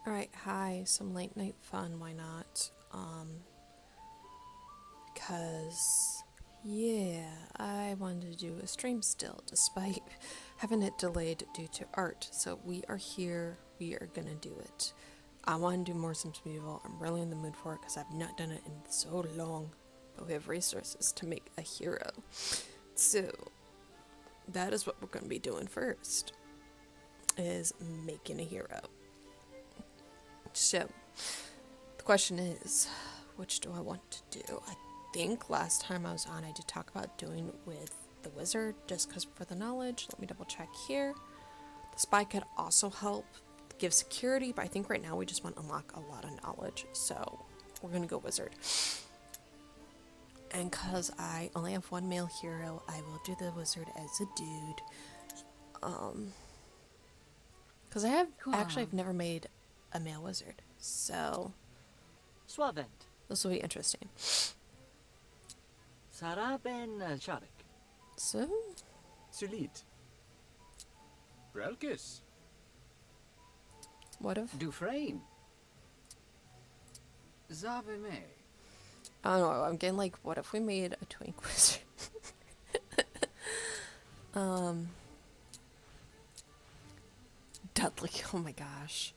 Alright, hi, some late night fun, why not? Because, yeah, I wanted to do a stream still, despite having it delayed due to art. So we are here, we are gonna do it. I want to do more Sims Medieval, I'm really in the mood for it because I've not done it in so long. But we have resources to make a hero. So, that is what we're gonna be doing first, is making a hero. So, the question is, which do I want to do? I think last time I was on, I did talk about doing with the wizard, just because for the knowledge. Let me double check here. The spy could also help give security, but I think right now we just want to unlock a lot of knowledge, so we're going to go wizard. And because I only have one male hero, I will do the wizard as a dude. Because I've never made a male wizard, so Suavent. this will be interesting. Sarah ben Sharik. So, Sulit. Brelkis. what if... Dufresne. Zaveme. I don't know, I'm getting like, what if we made a twink wizard? Dudley, oh my gosh.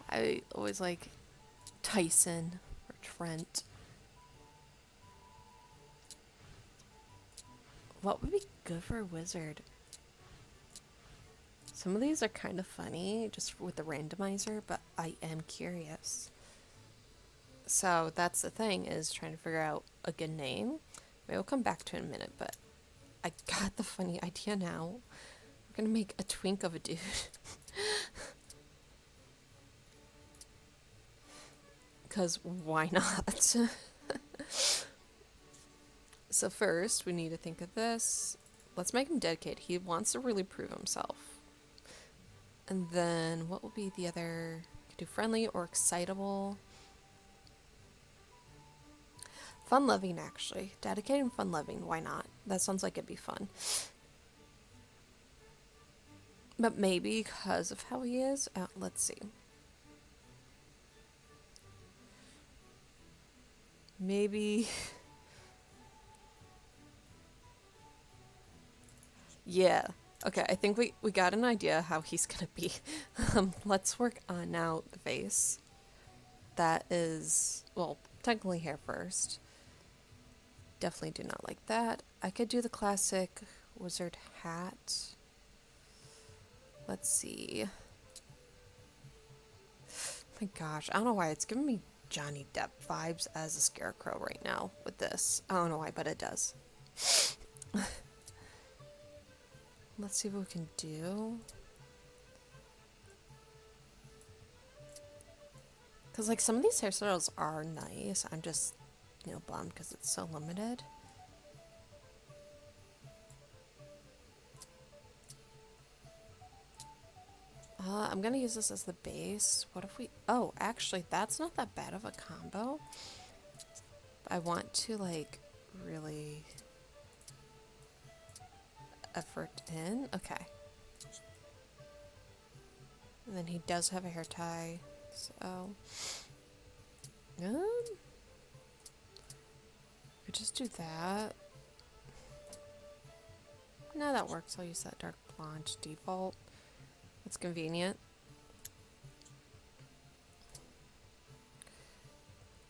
I always like Tyson or Trent. What would be good for a wizard? Some of these are kind of funny, just with the randomizer, but I am curious. So that's the thing, is trying to figure out a good name. Maybe we'll come back to it in a minute, but I got the funny idea now. We're gonna make a twink of a dude. Because why not? So first, we need to think of this. Let's make him dedicated. He wants to really prove himself. And then, what will be the other? Could do friendly or excitable. Fun-loving, actually. Dedicated and fun-loving, why not? That sounds like it'd be fun. But maybe because of how he is, let's see. Maybe... yeah. Okay, I think we got an idea how he's gonna be. Let's work on now the face. That is, well, technically hair first. Definitely do not like that. I could do the classic wizard hat. Let's see. My gosh, I don't know why it's giving me Johnny Depp vibes as a scarecrow right now with this. I don't know why, but it does. Let's see what we can do. Because, like, some of these hairstyles are nice. I'm just, you know, bummed because it's so limited. I'm gonna use this as the base. What if we... Oh, actually, that's not that bad of a combo. But I want to, like, really... effort in. Okay. And then he does have a hair tie, so could just do that. No, that works. I'll use that dark blonde default. It's convenient.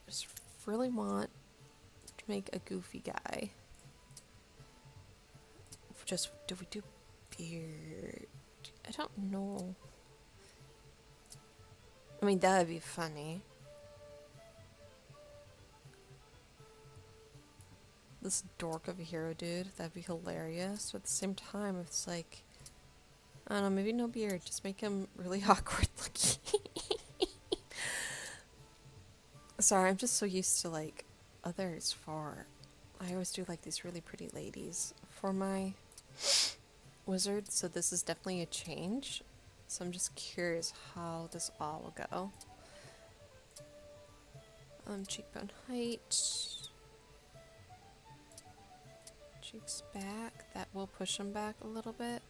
Just really want to make a goofy guy. Just, do we do beard? I don't know. I mean, that would be funny. This dork of a hero dude, that'd be hilarious. But at the same time, it's like, I don't know, maybe no beard. Just make him really awkward looking. Sorry, I'm just so used to, like, others for... I always do, like, these really pretty ladies for my wizard, so this is definitely a change. So I'm just curious how this all will go. Cheekbone height. Cheeks back. That will push him back a little bit.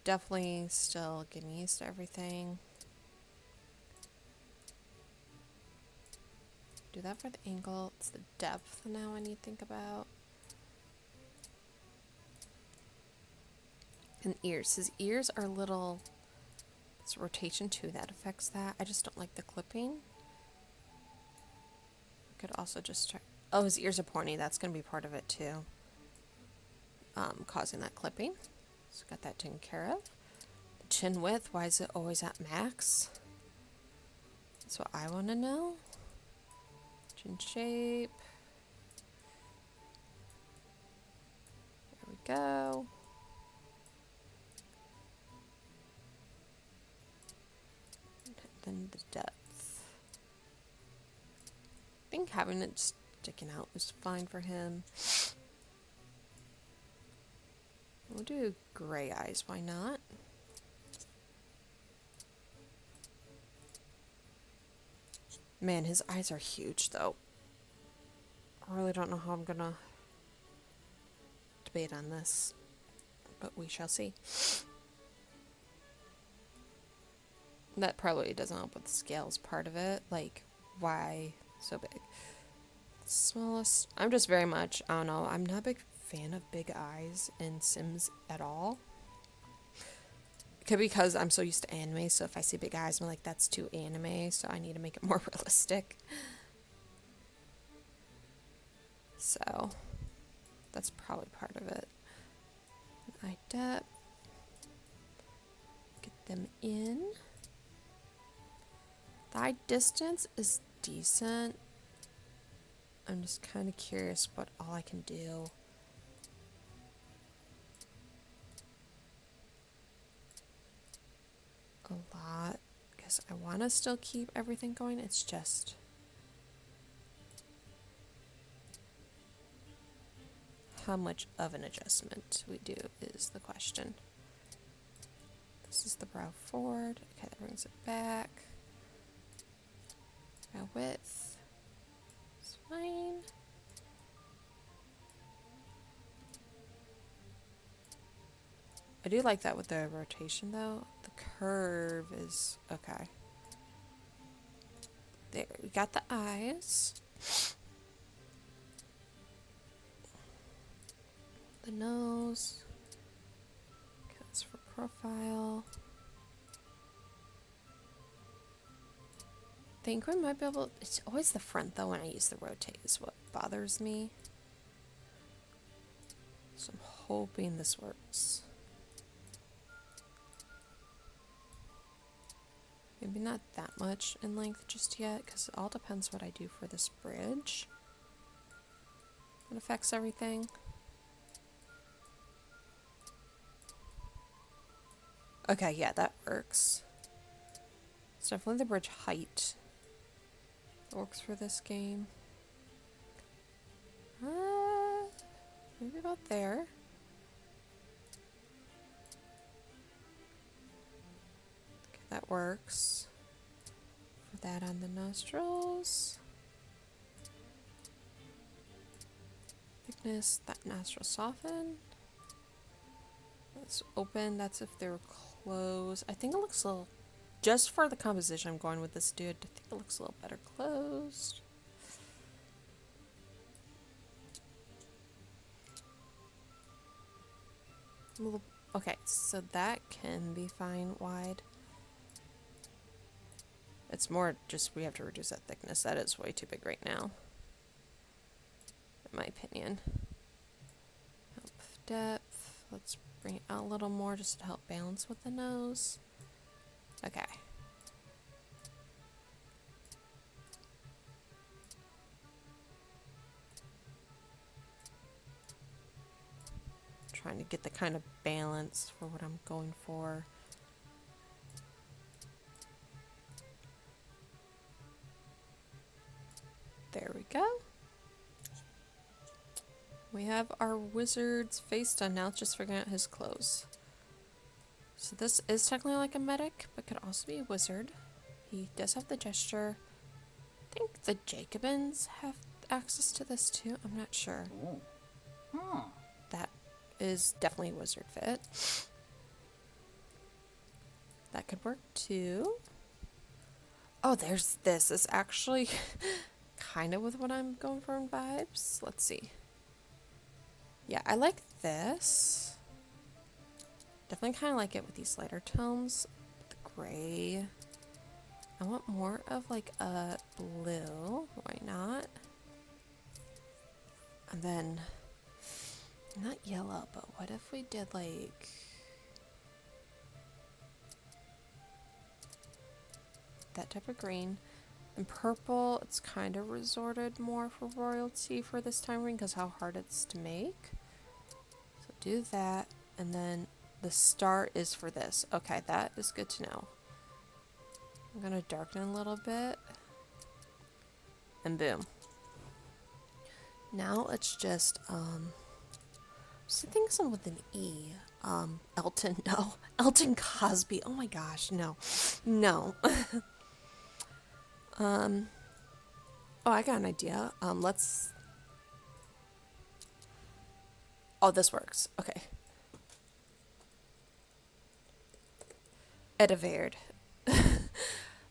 definitely still getting used to everything. Do that for the angle. It's the depth now I need to think about. And ears. His ears are little. It's rotation too that affects that. I just don't like the clipping. Could also just try. Oh, his ears are pointy. That's going to be part of it too. Causing that clipping. So got that taken care of. The chin width. Why is it always at max? That's what I want to know. Chin shape. There we go. Then the depth. I think having it sticking out is fine for him. We'll do gray eyes, why not? Man, his eyes are huge though. I really don't know how I'm gonna debate on this, but we shall see. That probably doesn't help with the scales part of it. Like, why so big? Smallest. I'm just very much, I don't know, I'm not a big fan of big eyes in Sims at all. Could be because I'm so used to anime, so if I see big eyes, I'm like, that's too anime, so I need to make it more realistic. So, that's probably part of it. Eye depth. Get them in. The eye distance is decent. I'm just kind of curious what all I can do. A lot. Because I want to still keep everything going. It's just... how much of an adjustment we do is the question. This is the brow forward. Okay, that brings it back. Brow width. It's fine. I do like that with the rotation though. The curve is okay. There, we got the eyes. The nose. Okay, that's for profile. I think we might be able. It's always the front though when I use the rotate is what bothers me. So I'm hoping this works. Maybe not that much in length just yet, because it all depends what I do for this bridge. It affects everything. Okay, yeah, that works. It's definitely the bridge height that works for this game. Maybe about there. Okay, that works. For that on the nostrils. Thickness, that nostril soften. That's open, that's if they're closed. I think it looks a little, just for the composition I'm going with this dude, I think it looks a little better closed. Okay, so that can be fine wide. It's more just we have to reduce that thickness. That is way too big right now, in my opinion. Help depth. Let's bring it out a little more just to help balance with the nose. Okay. Trying to get the kind of balance for what I'm going for. There we go. We have our wizard's face done. Now it's just figuring out his clothes. So this is technically like a medic, but could also be a wizard. He does have the gesture. I think the Jacobins have access to this too. I'm not sure. Oh. That is definitely a wizard fit. that could work too. Oh, there's this. It's actually kind of with what I'm going for in vibes. Let's see. Yeah, I like this. Definitely kind of like it with these lighter tones. The gray. I want more of like a blue. Why not? And then, not yellow, but what if we did like that type of green? And purple, it's kind of resorted more for royalty for this time ring because how hard it's to make. So do that, and then the star is for this. Okay, that is good to know. I'm gonna darken a little bit, and boom. Now let's just think something with an E. Elton, no. Elton Cosby. Oh my gosh, no. No. Oh, I got an idea. Let's... Oh, this works. Okay. Edivard.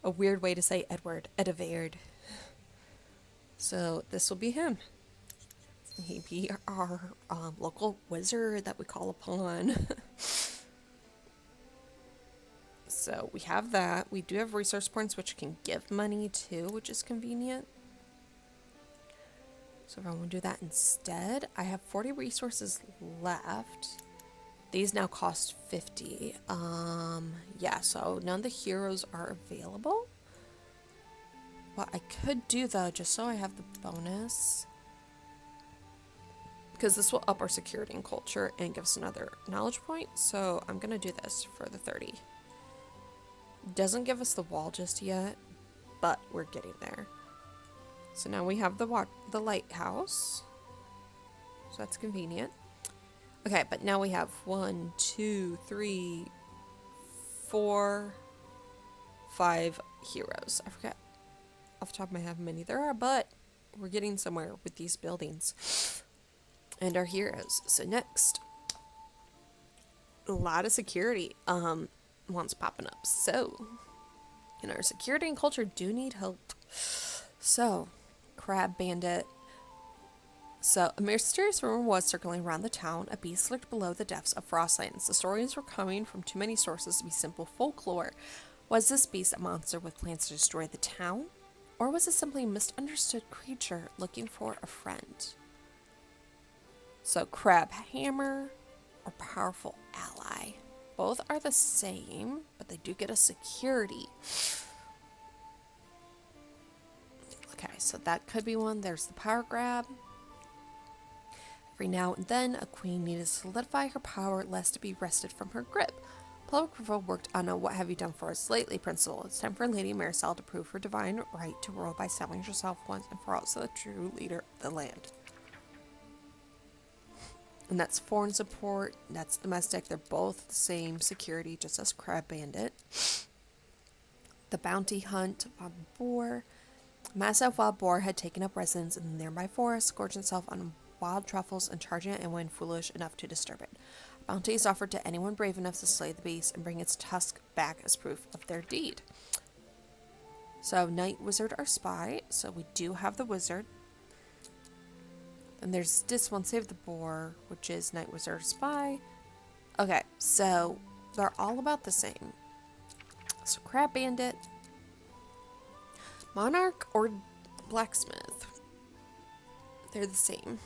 A weird way to say Edward. Edivard. So, this will be him. He'd be our local wizard that we call upon. So we have that. We do have resource points which can give money too, which is convenient. So if I want to do that instead, I have 40 resources left. These now cost 50. Yeah, so none of the heroes are available. What I could do though, just so I have the bonus, because this will up our security and culture and give us another knowledge point. So I'm going to do this for the 30. Doesn't give us the wall just yet, but we're getting there. So now we have the lighthouse. So that's convenient. Okay, but now we have 1, 2, 3, 4, 5 heroes. I forget off the top of my head how many there are, but we're getting somewhere with these buildings and our heroes. So next, a lot of security ones popping up. So, and our security and culture do need help. So, Crab Bandit. So, a mysterious rumor was circling around the town. A beast lurked below the depths of Frostlands. The stories were coming from too many sources to be simple folklore. Was this beast a monster with plans to destroy the town? Or was it simply a misunderstood creature looking for a friend? So, Crab Hammer or Powerful Ally. Both are the same, but they do get a security. Okay, so that could be one. There's the power grab. Every now and then, a queen needed to solidify her power lest it be wrested from her grip. Pelagrivo worked on a "what have you done for us lately" principle. It's time for Lady Marisol to prove her divine right to rule by establishing herself once and for all as the true leader of the land. And that's foreign support, that's domestic. They're both the same security, just as Crab Bandit. The bounty hunt, wild boar. A massive wild boar had taken up residence in the nearby forest, gorging itself on wild truffles and charging at anyone foolish enough to disturb it. A bounty is offered to anyone brave enough to slay the beast and bring its tusk back as proof of their deed. So, Night Wizard or Spy. So we do have the wizard. And there's this one, Save the Boar, which is Night Wizard or Spy. Okay, so they're all about the same. So Crab Bandit, Monarch or Blacksmith. They're the same.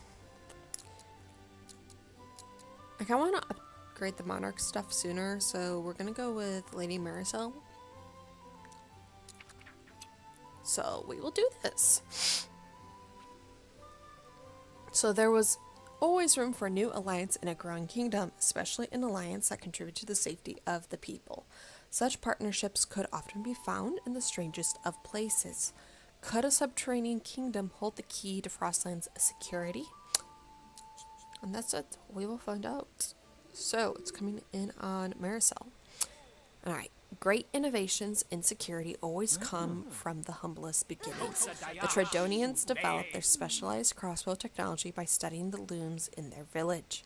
I kind of want to upgrade the Monarch stuff sooner, so we're going to go with Lady Marisol. So we will do this. So there was always room for a new alliance in a growing kingdom, especially an alliance that contributed to the safety of the people. Such partnerships could often be found in the strangest of places. Could a subterranean kingdom hold the key to Frostland's security? And that's it. We will find out. So it's coming in on Marisol. Alright. Great innovations in security always come from the humblest beginnings. The Tridonians developed their specialized crossbow technology by studying the looms in their village.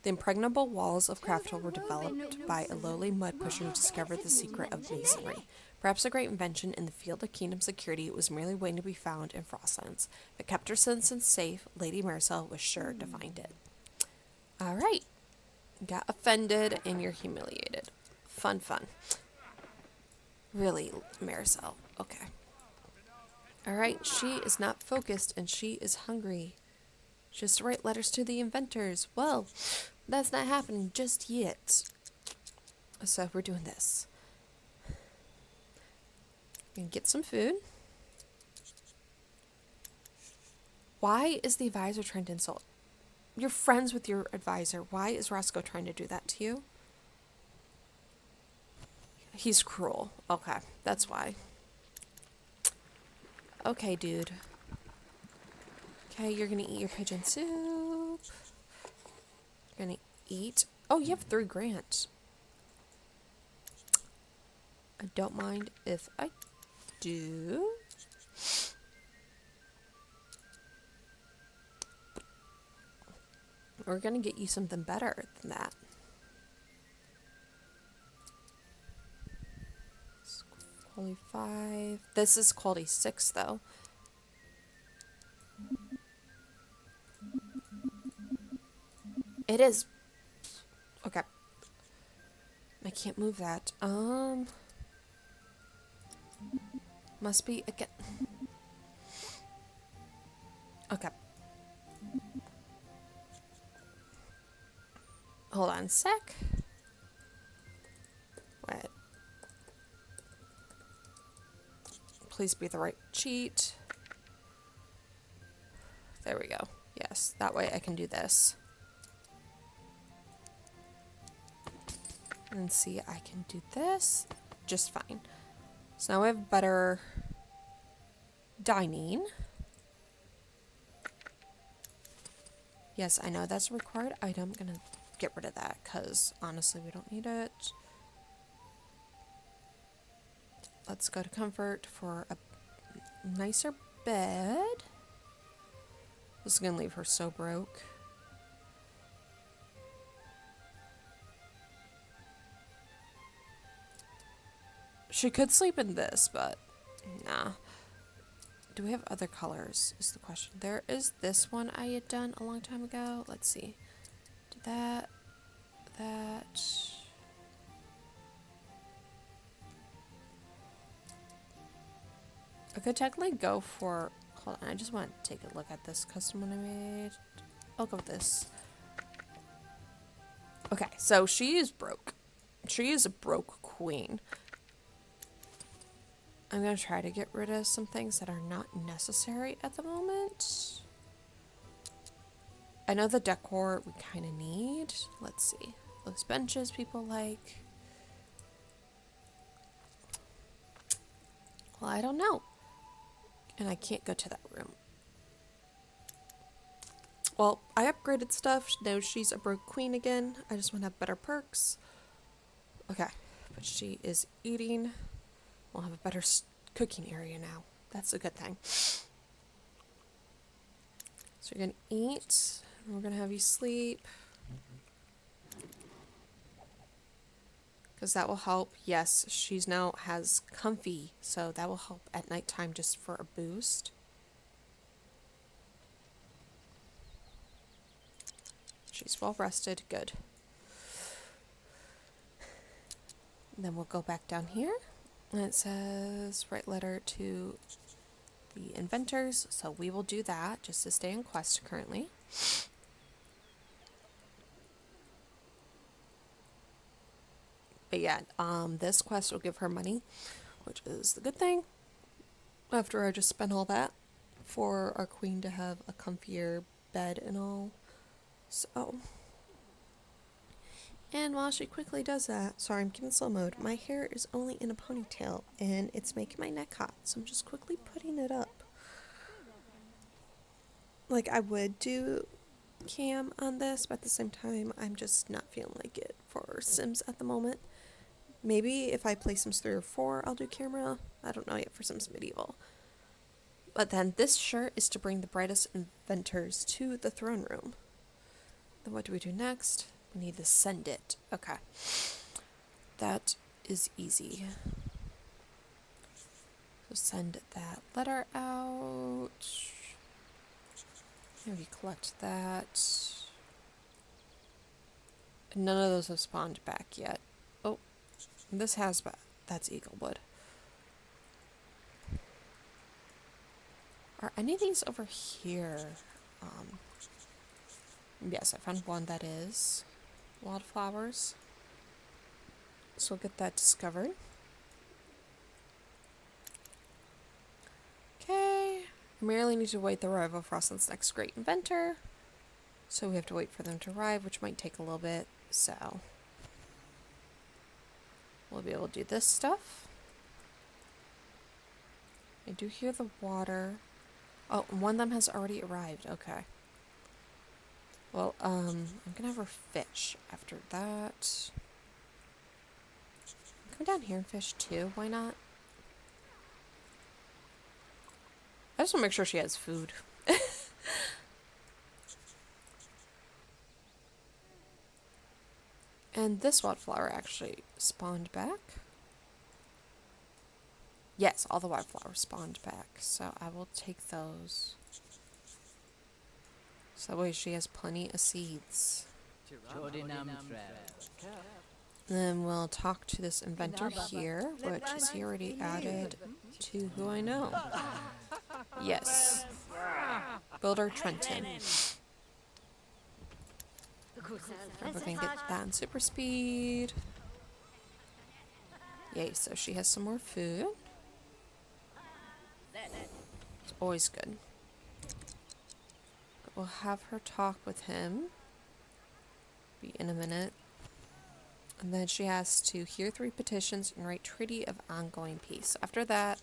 The impregnable walls of Craftville were developed by a lowly mud pusher who discovered the secret of masonry. Perhaps a great invention in the field of kingdom security was merely waiting to be found in Frostlands. If it kept her citizens safe, Lady Marisol was sure to find it. Alright. Got offended and you're humiliated. Fun, fun. Really, Marisol. Okay. Alright, she is not focused and she is hungry. Just write letters to the inventors. Well, that's not happening just yet. So we're doing this. We're gonna get some food. Why is the advisor trying to insult? You're friends with your advisor. Why is Roscoe trying to do that to you? He's cruel. Okay, that's why. Okay, dude. Okay, you're gonna eat your pigeon soup. You're gonna eat. Oh, you have 3 grants. I don't mind if I do. We're gonna get you something better than that. Quality 5. This is quality 6 though. It is. Okay. I can't move that. Must be again. Okay. Hold on a sec. Wait. Please be the right cheat. There we go. Yes, that way I can do this. And see, I can do this just fine. So now we have better dining. Yes, I know that's a required item. I'm gonna get rid of that because honestly we don't need it. Let's go to comfort for a nicer bed. This is gonna leave her so broke. She could sleep in this, but nah. Do we have other colors is the question. There is this one I had done a long time ago. Let's see. Did that. I could technically go for... Hold on, I just want to take a look at this custom one I made. I'll go with this. Okay, so she is broke. She is a broke queen. I'm going to try to get rid of some things that are not necessary at the moment. I know the decor we kind of need. Let's see. Those benches people like. Well, I don't know. And I can't go to that room. Well, I upgraded stuff. Now she's a broke queen again. I just want to have better perks. Okay. But she is eating. We'll have a better cooking area now. That's a good thing. So you're going to eat. We're going to have you sleep. Because that will help. Yes, she's now has comfy. So that will help at nighttime just for a boost. She's well rested. Good. And then we'll go back down here. And it says write letter to the inventors. So we will do that just to stay in quest currently. But yeah, this quest will give her money, which is the good thing. After I just spent all that for our queen to have a comfier bed and all. So, and while she quickly does that, sorry, I'm getting slow mode. My hair is only in a ponytail and it's making my neck hot, so I'm just quickly putting it up. Like I would do cam on this, but at the same time, I'm just not feeling like it for Sims at the moment. Maybe if I play Sims 3 or 4, I'll do camera. I don't know yet for Sims Medieval. But then this shirt is to bring the brightest inventors to the throne room. Then what do we do next? We need to send it. Okay. That is easy. So send that letter out. Maybe collect that. None of those have spawned back yet. Oh, this has, that's Eaglewood. Are any of these over here? Yes, I found one that is wildflowers. So we'll get that discovered. Okay. We merely need to wait the arrival of Frostland's next great inventor. So we have to wait for them to arrive, which might take a little bit. So we'll be able to do this stuff. I do hear the water. Oh, one of them has already arrived. Okay. Well, I'm gonna have her fish after that. Come down here and fish too. Why not? I just want to make sure she has food. And this wildflower actually spawned back. Yes, all the wildflowers spawned back. So I will take those. So that way she has plenty of seeds. Then we'll talk to this inventor here, which is he already added to who I know. Yes. Builder Trenton. We're going to get that in super speed. Yay, so she has some more food. It's always good. But we'll have her talk with him. Be in a minute. And then she has to hear 3 petitions and write Treaty of Ongoing Peace. After that,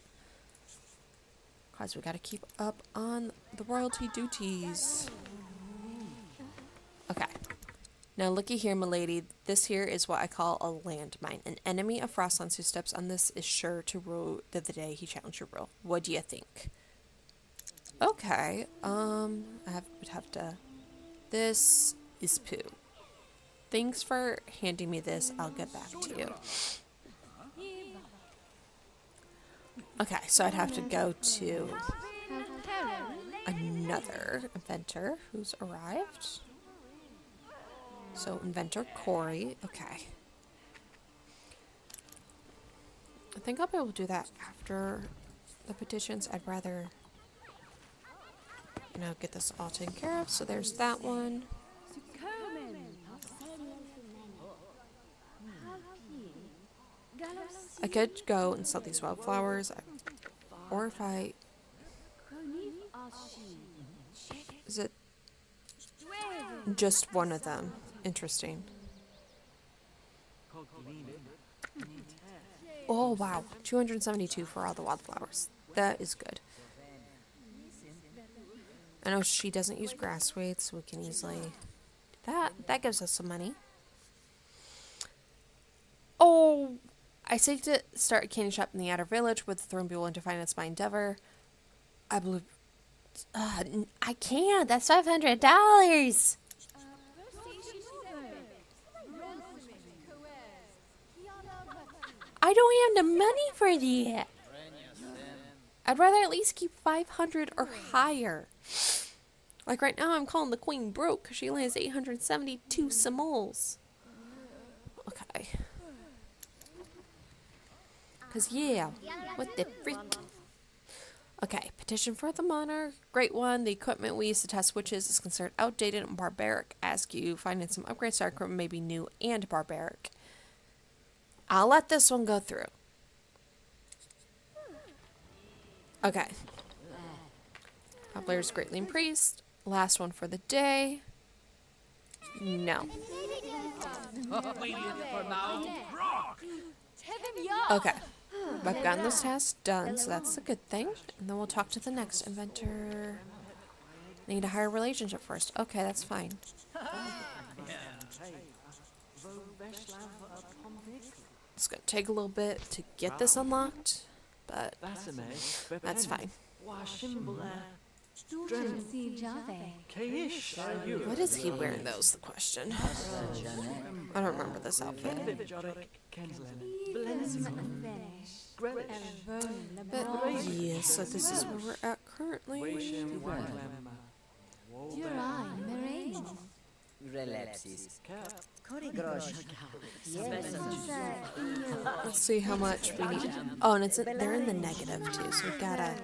because we got to keep up on the royalty duties. Okay. Now looky here, milady. This here is what I call a landmine. An enemy of Frostlands who steps on this is sure to rue the day he challenged your rule. What do you think? Okay. Would have to. This is poo. Thanks for handing me this. I'll get back to you. Okay, so I'd have to go to another inventor who's arrived. So, inventor Corey. Okay. I think I'll be able to do that after the petitions. I'd rather, get this all taken care of. So, there's that one. I could go and sell these wildflowers, or if I... Is it just one of them? Interesting. Oh, wow. 272 for all the wildflowers. That is good. I know she doesn't use grass weights, so we can easily do that. That gives us some money. Oh... I seek to start a candy shop in the outer village. Would the throne be willing to finance my endeavor? I believe... I can't. That's $500. I don't have the money for that. I'd rather at least keep 500 or higher. Like right now, I'm calling the queen broke because she only has 872 simoles. Okay. Because, yeah, what the freak? Okay, petition for the monarch. Great one. The equipment we use to test witches is considered outdated and barbaric. Ask you, finding some upgrades to our equipment may be new and barbaric. I'll let this one go through. Okay. Players greatly increased. Last one for the day. No. Okay. I've gotten this task done, so that's a good thing. And then we'll talk to the next inventor. Need a higher relationship first. Okay, that's fine. It's gonna take a little bit to get this unlocked, but that's fine. What is he wearing, though, is the question. I don't remember this outfit. But yeah, so this is where we're at currently. Let's see how much we need. Oh, and they're in the negative too, so we gotta.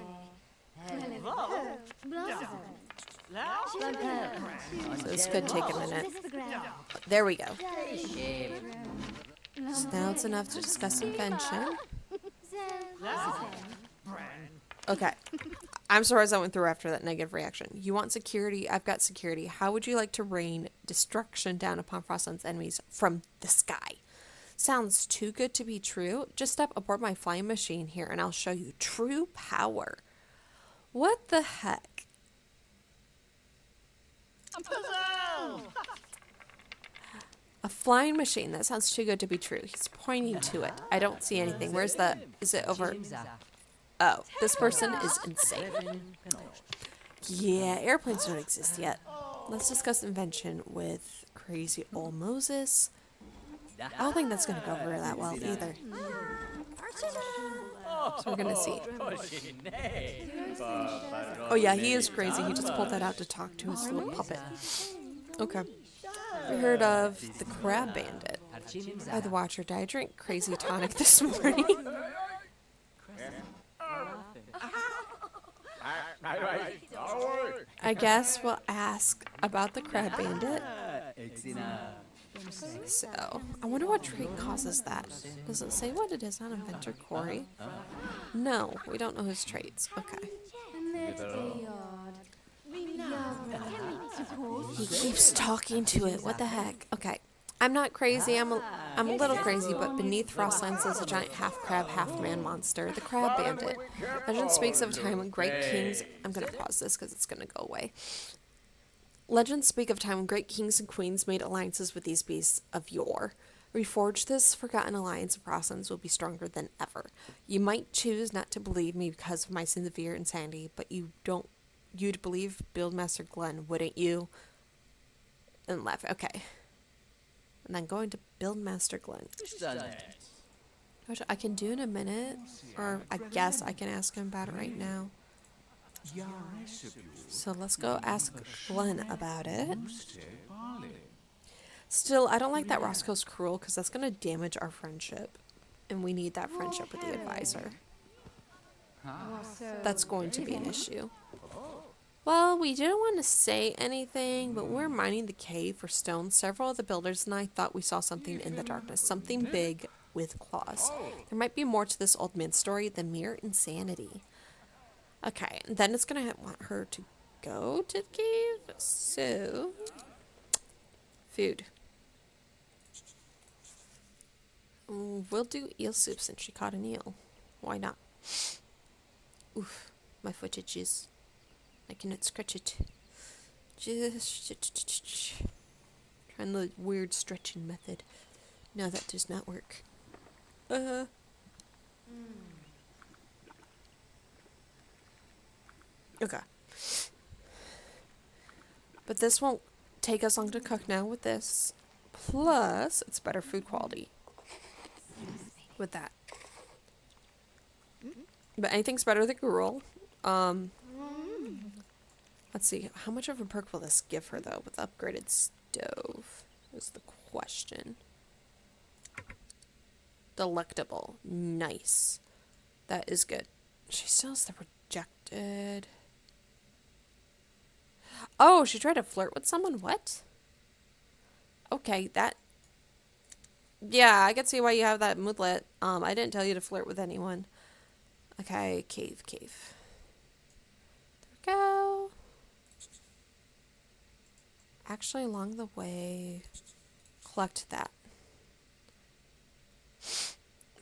So this could take a minute. There we go. So now it's enough to discuss invention. Okay. I'm surprised I went through after that negative reaction. You want security? I've got security. How would you like to rain destruction down upon Frostland's enemies from the sky? Sounds too good to be true. Just step aboard my flying machine here and I'll show you true power. What the heck? A flying machine. That sounds too good to be true. He's pointing to it. I don't see anything. Where's the... Is it over... Oh, this person is insane. Yeah, airplanes don't exist yet. Let's discuss invention with crazy old Moses. I don't think that's going to go over that well either. So we're going to see. Oh yeah, he is crazy. He just pulled that out to talk to his little puppet. Okay. We heard of the Crab Bandit. By the Watcher. Did I drink crazy tonic this morning? I guess we'll ask about the Crab Bandit. So, I wonder what trait causes that. Does it say what it is on Inventor Corey? No, we don't know his traits. Okay. He keeps talking to it. What the heck? Okay. I'm not crazy. I'm a little crazy, but beneath Frostlands is a giant half-crab, half-man monster, the Crab Bandit. Legend speaks of a time when great kings... I'm going to pause this because it's going to go away. Legends speak of a time when great kings and queens made alliances with these beasts of yore. Reforge this forgotten alliance of Frostlands will be stronger than ever. You might choose not to believe me because of my severe insanity, but you'd believe Buildmaster Glenn, wouldn't you? And laugh. Okay. And then going to Buildmaster Glenn. Which I can do in a minute. Or I guess I can ask him about it right now. So let's go ask Glenn about it. Still, I don't like that Roscoe's cruel because that's going to damage our friendship. And we need that friendship with the advisor. That's going to be an issue. Well, we didn't want to say anything, but we're mining the cave for stone. Several of the builders and I thought we saw something in the darkness. Something big with claws. There might be more to this old man's story than mere insanity. Okay, and then it's going to want her to go to the cave. So, food. We'll do eel soup since she caught an eel. Why not? Oof, my foot itches. I cannot scratch it. Just trying the weird stretching method. No, that does not work. Okay. But this won't take us long to cook now with this. Plus, it's better food quality with that. But anything's better than gruel. Let's see. How much of a perk will this give her, though, with upgraded stove? Is the question. Delectable. Nice. That is good. She still has the rejected. Oh, she tried to flirt with someone? What? Okay, that... Yeah, I can see why you have that moodlet. I didn't tell you to flirt with anyone. Okay, cave. There we go. Actually, along the way, collect that.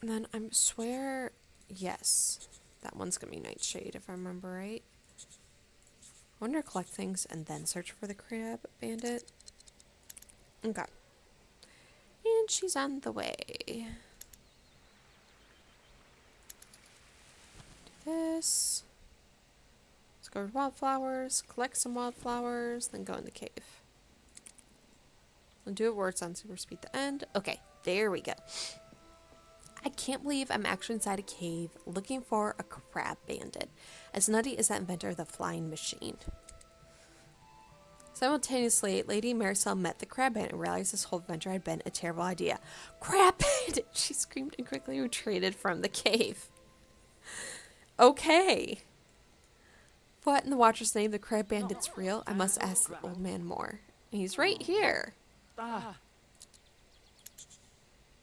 And then I swear, yes, that one's gonna be Nightshade if I remember right. I wonder collect things and then search for the Crab Bandit. Okay. And she's on the way. Do this. Let's go to wildflowers, collect some wildflowers, then go in the cave. And do it where it's on super speed at the end. Okay, there we go. I can't believe I'm actually inside a cave looking for a crab bandit. As nutty as that inventor of the flying machine. Simultaneously, Lady Marisol met the crab bandit and realized this whole adventure had been a terrible idea. Crab bandit! She screamed and quickly retreated from the cave. Okay. What in the Watcher's name? The crab bandit's real? I must ask the old man more. He's right here.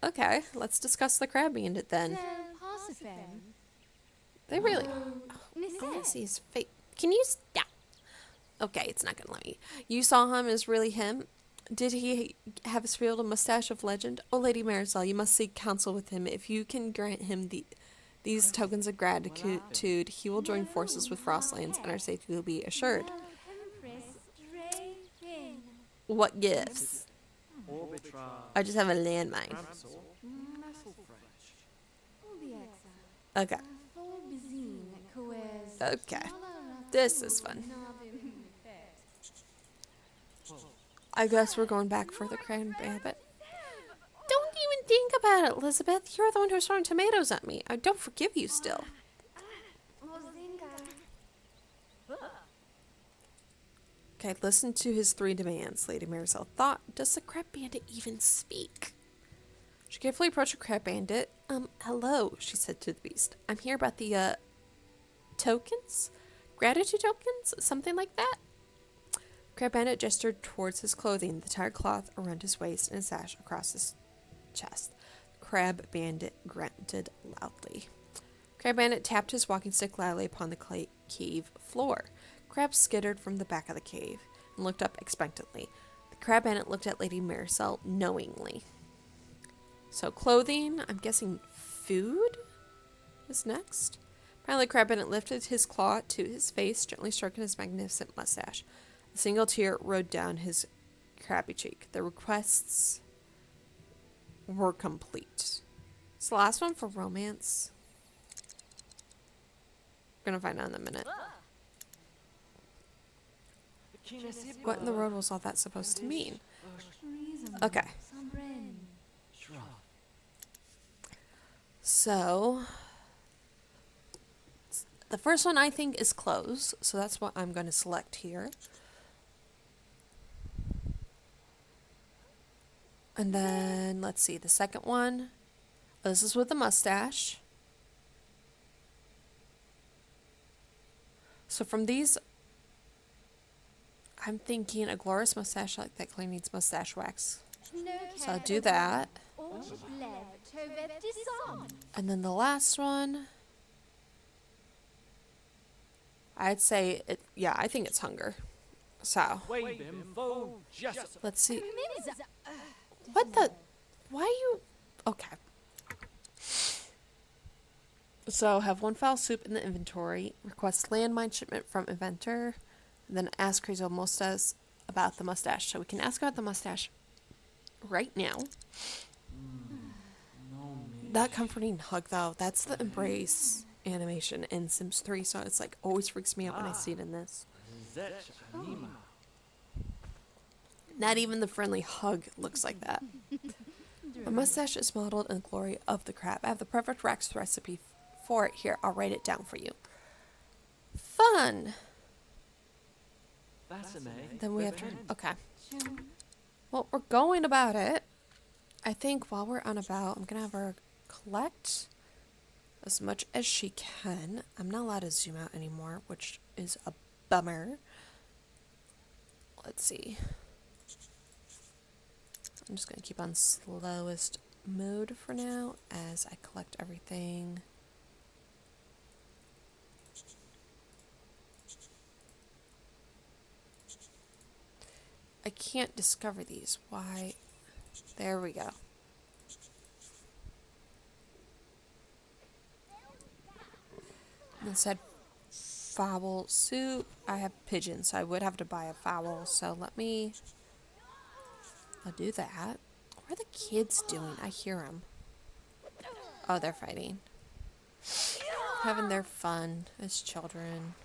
Okay, let's discuss the crab bandit then. They really... I want to see his face. Can you stop? Okay, it's not gonna let me. You saw him as really him? Did he have a spiel a mustache of legend? Oh, Lady Marisol, you must seek counsel with him. If you can grant him these tokens of gratitude, he will join forces with Frostlands, and our safety will be assured. What gifts? I just have a landmine. Okay. Okay. This is fun. I guess we're going back for the crab bandit. Don't even think about it, Elizabeth. You're the one who's throwing tomatoes at me. I don't forgive you still. Okay, listen to his 3 demands, Lady Marisol thought. Does the crab bandit even speak? She carefully approached the crab bandit. Hello, she said to the beast. I'm here about the, tokens? Gratitude tokens? Something like that? Crab bandit gestured towards his clothing, the tired cloth around his waist and a sash across his chest. Crab bandit grunted loudly. Crab bandit tapped his walking stick loudly upon the cave floor. Crabs skittered from the back of the cave and looked up expectantly. The crab bandit looked at Lady Marisol knowingly. So clothing, I'm guessing food is next. Finally, crab bandit lifted his claw to his face, gently stroking his magnificent mustache. A single tear rode down his crabby cheek. The requests were complete. It's the last one for romance. We're gonna find out in a minute. What in the world was all that supposed to mean? Okay. So, the first one I think is clothes, so that's what I'm going to select here. And then, let's see, the second one. Oh, this is with the mustache. So from these, I'm thinking a glorious mustache like that clearly needs mustache wax. So I'll do that. And then the last one, I'd say, I think it's hunger. So, let's see. What the? Why you? Okay. So, have 1 foul soup in the inventory. Request landmine shipment from inventor. And then ask Crazy Old Mustache about the mustache. So, we can ask about the mustache right now. That comforting hug, though, that's the embrace animation in Sims 3. So, it's like, always freaks me out when I see it in this. Not even the friendly hug looks like that. My mustache is modeled in the glory of the crab. I have the perfect wax recipe for it here. I'll write it down for you. Fun! Then we have to... Okay. Well, we're going about it. I think while we're on about, I'm going to have her collect as much as she can. I'm not allowed to zoom out anymore, which is a bummer. Let's see. I'm just going to keep on slowest mode for now as I collect everything. I can't discover these. Why? There we go. And it said fowl soup. I have pigeons, so I would have to buy a fowl. So I'll do that. What are the kids doing? I hear them. Oh, they're fighting. Having their fun as children.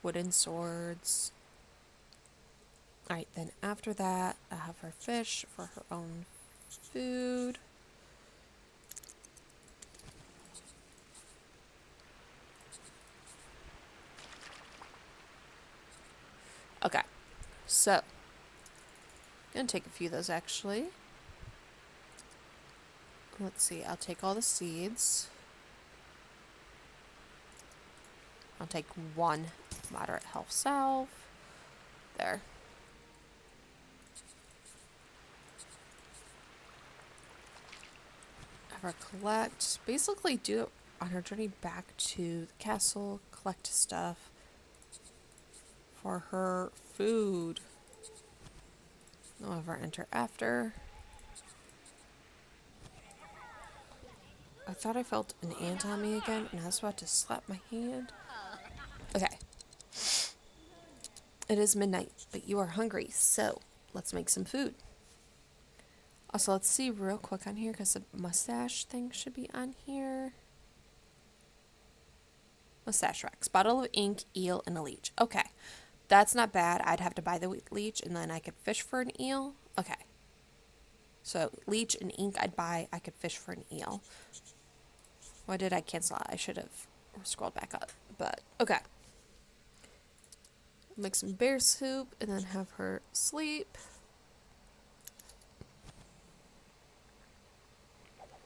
wooden swords. Alright, then after that, I have her fish for her own food. Okay, so gonna take a few of those actually. Let's see, I'll take all the seeds. I'll take one moderate health salve. There. Have her collect. Basically do it on her journey back to the castle. Collect stuff for her food. I'll have her enter after. I thought I felt an ant on me again, and I was about to slap my hand. Okay. It is midnight, but you are hungry, so let's make some food. Also, let's see real quick on here, because the mustache thing should be on here. Mustache racks. Bottle of ink, eel, and a leech. Okay. That's not bad. I'd have to buy the leech, and then I could fish for an eel. Okay. So, leech and ink I'd buy. I could fish for an eel. Why did I cancel out? I should have scrolled back up. But, okay. Make some bear soup, and then have her sleep.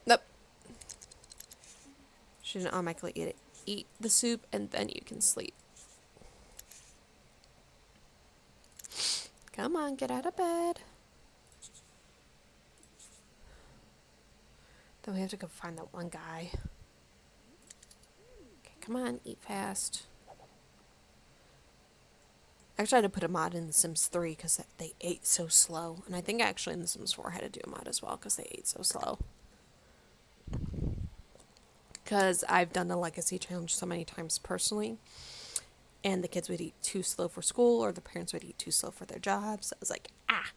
Nope. She didn't automatically eat it. Eat the soup, and then you can sleep. Come on, get out of bed. Then we have to go find that one guy. Okay, come on, eat fast. Actually, I had to put a mod in The Sims 3 because they ate so slow. And I think actually in The Sims 4 I had to do a mod as well because they ate so slow. Because I've done the Legacy Challenge so many times personally. And the kids would eat too slow for school, or the parents would eat too slow for their jobs. I was like, ah.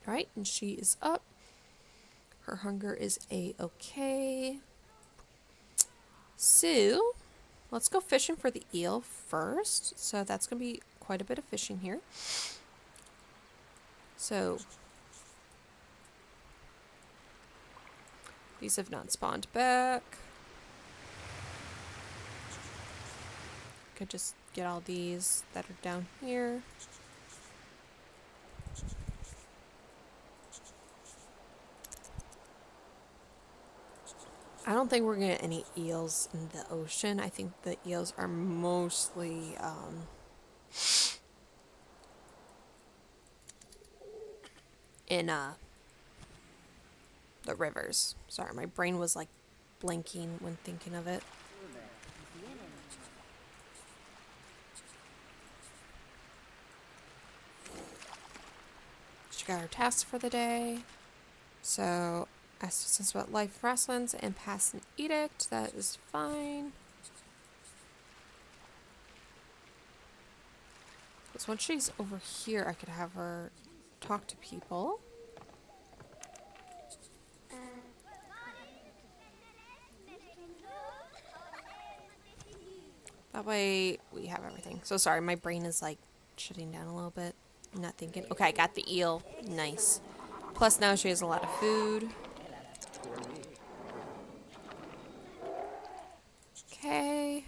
Alright, and she is up. Her hunger is a-okay. So, let's go fishing for the eel first. So that's going to be quite a bit of fishing here. So, these have not spawned back. Could just get all these that are down here. I don't think we're gonna get any eels in the ocean. I think the eels are mostly in the rivers. Sorry, my brain was like blinking when thinking of it. She got her tasks for the day. So, asked us about life lessons and pass an edict. That is fine. Because once she's over here, I could have her talk to people. That way we have everything. So sorry, my brain is like shutting down a little bit. I'm not thinking. Okay, I got the eel. Nice. Plus now she has a lot of food. Okay.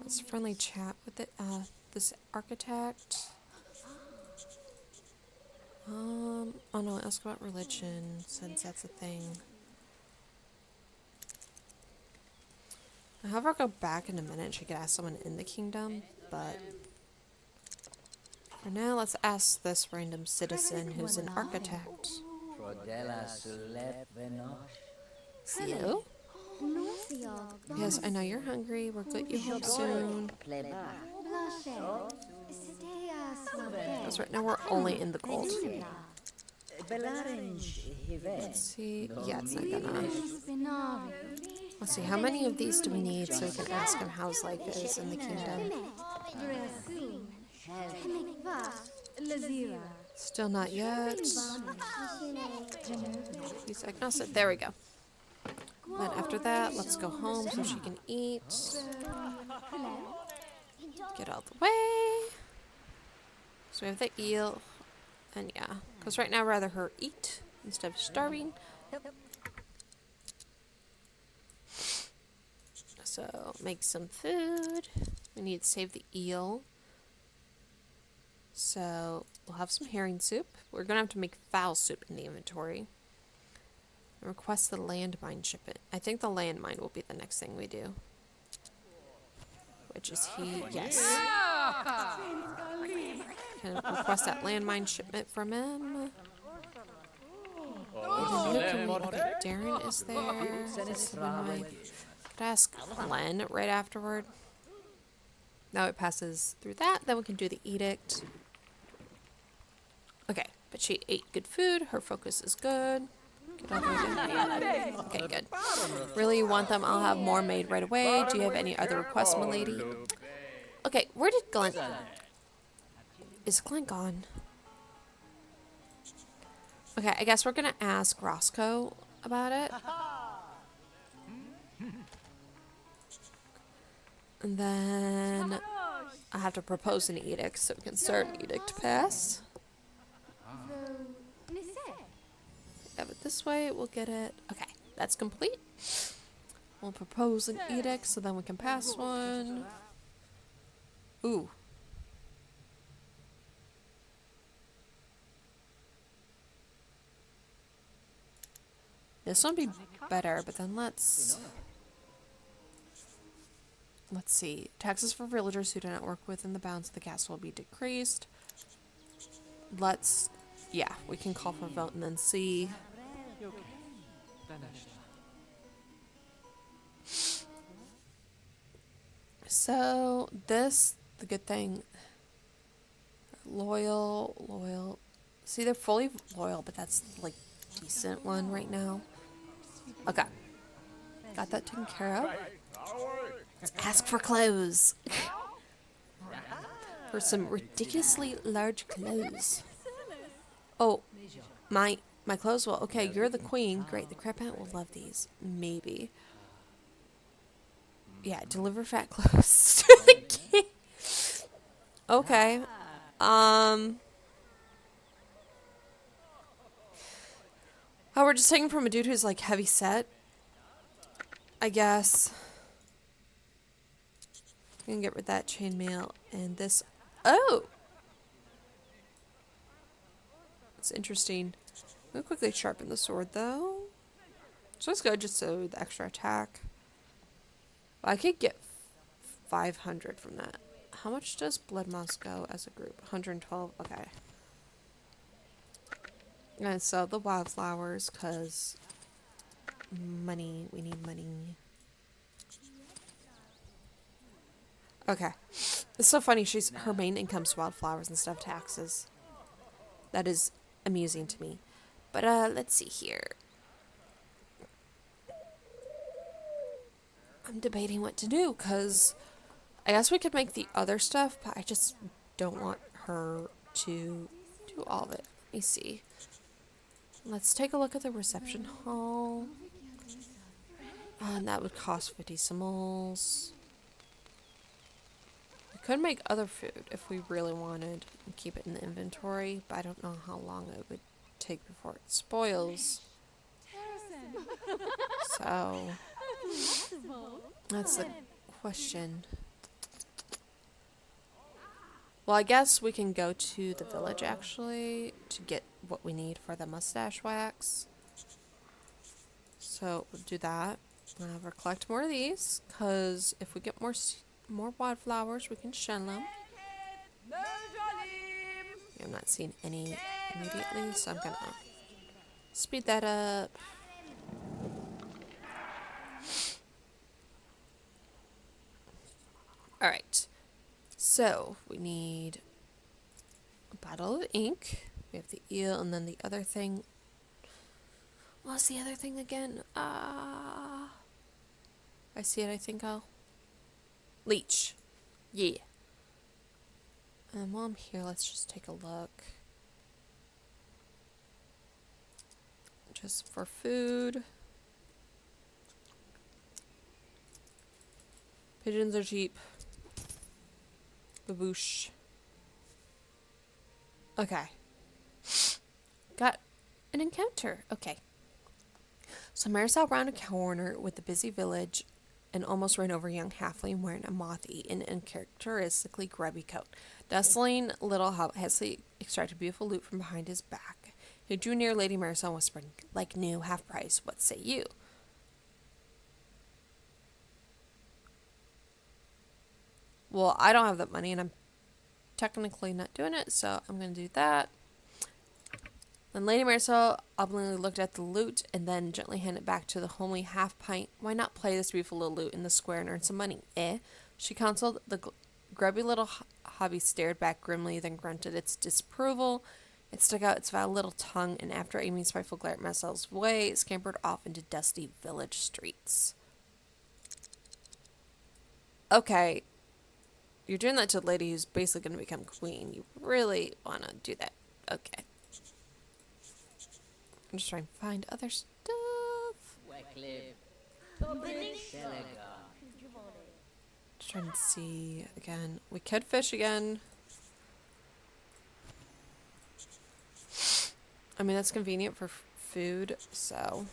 Let's friendly chat with it. This architect. Oh no, ask about religion since that's a thing. I'll have her go back in a minute. She could ask someone in the kingdom, but for now, let's ask this random citizen who's an architect. See you? Yes, I know you're hungry. We'll get you home soon. Because right now we're only in the gold. Let's see. Yeah, it's not gonna. Let's see, how many of these do we need so we can ask him how his life is in the kingdom? Still not yet. He's agnostic. There we go. Then after that, let's go home so she can eat. Get out the way. So we have the eel. And yeah, because right now I'd rather her eat instead of starving. So make some food. We need to save the eel. So we'll have some herring soup. We're going to have to make fowl soup in the inventory. And request the landmine shipment. I think the landmine will be the next thing we do. Which is yes. Can request that landmine shipment from him. Okay, Darren is there. This is when I could ask Glenn right afterward. Now it passes through that. Then we can do the edict. Okay, but she ate good food. Her focus is good. Okay, good. Really want them? I'll have more made right away. Do you have any other requests, milady? Okay, where did Glenn... Is Glenn gone? Okay, I guess we're gonna ask Roscoe about it. And then I have to propose an edict so we can start an edict to pass. Yeah, but this way we'll get it. Okay, that's complete. We'll propose an edict so then we can pass one. Ooh. This one would be better, but then let's see. Taxes for villagers who do not work within the bounds of the castle will be decreased. Yeah, we can call for a vote and then see. So, the good thing, loyal. See, they're fully loyal, but that's, like, decent one right now. Okay. Got that taken care of. Let's ask for clothes. For some ridiculously large clothes. Oh, my clothes will... Okay, you're the queen. Great, the crab aunt will love these. Maybe. Yeah, deliver fat clothes to the king. Okay. Oh, we're just taking from a dude who's, like, heavy set. I guess. We can get rid of that chainmail and this. Oh! It's interesting. I'm gonna quickly sharpen the sword, though. So it's good, just so the extra attack. I could get 500 from that. How much does Blood Moss go as a group? 112? Okay. I'm gonna sell the wildflowers, because money. We need money. Okay. It's so funny. Her main income's wildflowers instead of taxes. That is amusing to me. But, let's see here. I'm debating what to do, because I guess we could make the other stuff, but I just don't want her to do all of it. Let me see. Let's take a look at the reception hall. And that would cost 50 simoles. We could make other food if we really wanted and keep it in the inventory, but I don't know how long it would take before it spoils. So, that's the question. Well, I guess we can go to the village, actually, to get what we need for the mustache wax. So, we'll do that. I'll have her collect more of these, because if we get more wildflowers, we can shell them. I'm not seeing any immediately, so I'm gonna speed that up. Alright. So, we need a bottle of ink. We have the eel, and then the other thing. What's the other thing again? I see it, I think I'll... Leech. Yeah. And while I'm here, let's just take a look. Just for food. Pigeons are cheap. Baboosh. Okay. Got an encounter. Okay. So Marisol round a corner with the busy village and almost ran over a young halfling wearing a moth-eaten and characteristically grubby coat. Dustling little hobbit hastily extracted beautiful loot from behind his back. He drew near Lady Marisol and whispered, "Like new, half price. What say you?" Well, I don't have that money, and I'm technically not doing it, so I'm going to do that. Then Lady Marisol obliquely looked at the loot and then gently handed it back to the homely half pint. Why not play this beautiful little loot in the square and earn some money, eh? She counseled. The grubby little hobby stared back grimly, then grunted its disapproval. It stuck out its vile little tongue, and after aiming a spiteful glare at Marisol's way, it scampered off into dusty village streets. Okay. You're doing that to a lady who's basically going to become queen. You really want to do that. Okay. I'm just trying to find other stuff. Just trying to see again. We could fish again. I mean, that's convenient for food, so.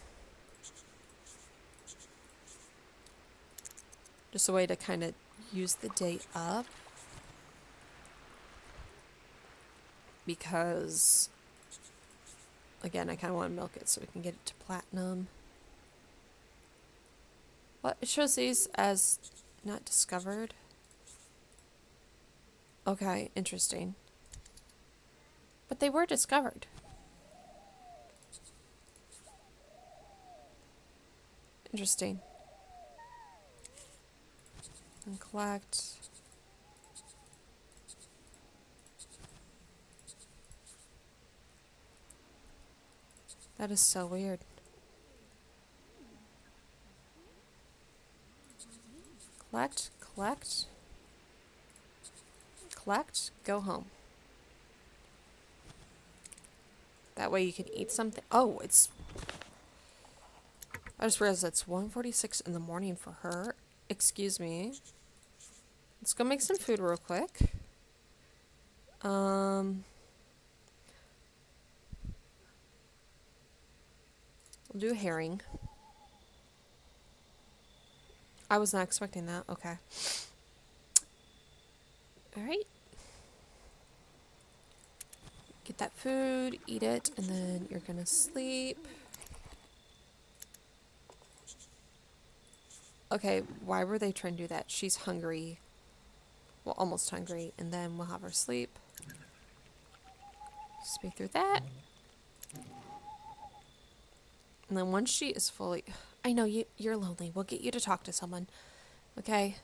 Just a way to kind of use the day up. Because, again, I kind of want to milk it so we can get it to platinum. What? It shows these as not discovered. Okay, interesting. But they were discovered. Interesting. And collect. That is so weird. Collect, collect. Collect, go home. That way you can eat something. Oh, it's... I just realized it's 1:46 in the morning for her. Excuse me. Let's go make some food real quick. We'll do a herring. I was not expecting that. Okay. Alright. Get that food, eat it, and then you're gonna sleep. Okay, why were they trying to do that? She's hungry. Well, almost hungry. And then we'll have her sleep. Speed through that. And then once she is fully... I know, you're lonely. We'll get you to talk to someone. Okay?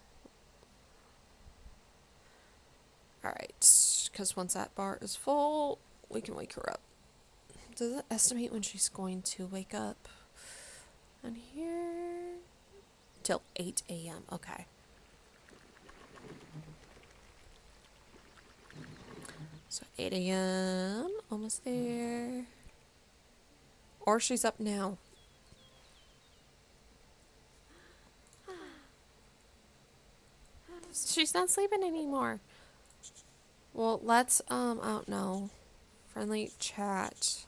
Alright. Because once that bar is full, we can wake her up. Does it estimate when she's going to wake up? On here... Till 8 a.m. Okay. So 8 a.m. Almost there. Or she's up now. She's not sleeping anymore. Well, let's, I don't know. Friendly chat.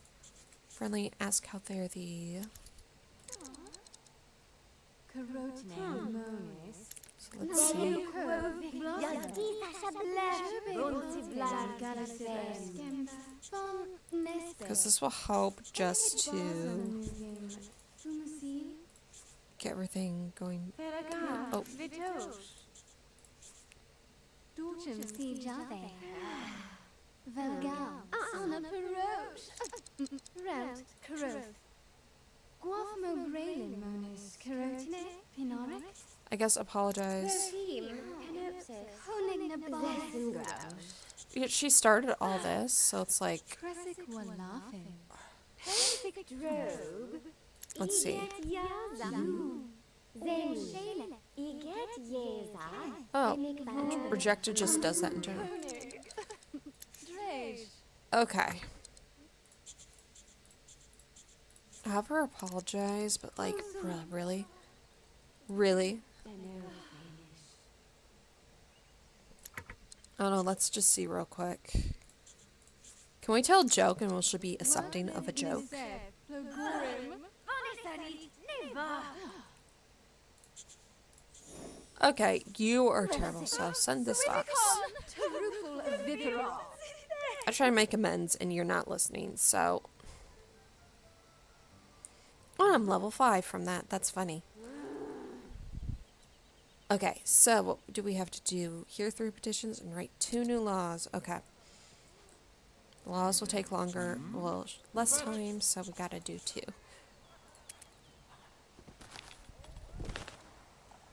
Friendly ask how they're the... So let's see. Because this will help just to get everything going. Oh. I guess apologize. Yeah, she started all this, so it's like... Let's see. Oh, rejected just does that in general. Okay. Have her apologize, but like, bruh, really? Really? I don't know, let's just see real quick. Can we tell a joke and we should be accepting of a joke? Okay, you are terrible, so send this off. I try to make amends and you're not listening, so... Oh, I'm level 5 from that. That's funny. Okay, so what do we have to do? Hear 3 petitions and write 2 new laws. Okay. The laws will take longer, well, less time, so we gotta do 2.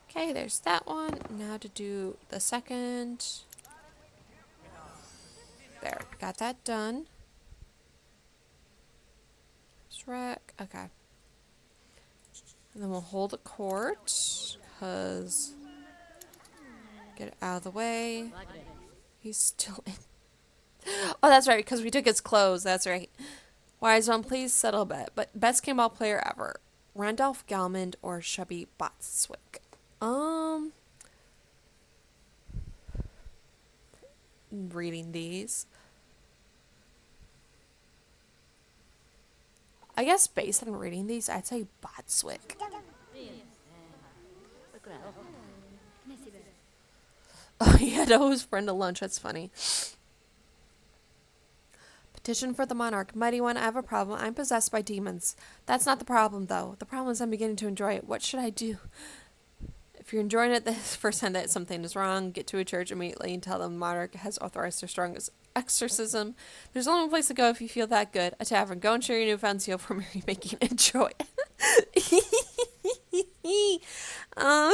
Okay, there's that one. Now to do the second. There, got that done. Shrek, okay. And then we'll hold a court, because... Get it out of the way. He's still in. Oh, that's right, because we took his clothes, that's right. Wise one, please settle a bet. But best game-ball player ever. Randolph Galmond or Chubby Botswick? Reading these. I guess based on reading these, I'd say Botswick. Oh, he had to owe his friend a lunch. That's funny. Petition for the monarch. Mighty one, I have a problem. I'm possessed by demons. That's not the problem, though. The problem is I'm beginning to enjoy it. What should I do? If you're enjoying it this first time that something is wrong, get to a church immediately and tell them the monarch has authorized their strongest exorcism. There's only one place to go if you feel that good. A tavern. Go and share your newfound zeal for merrymaking. Enjoy. I'm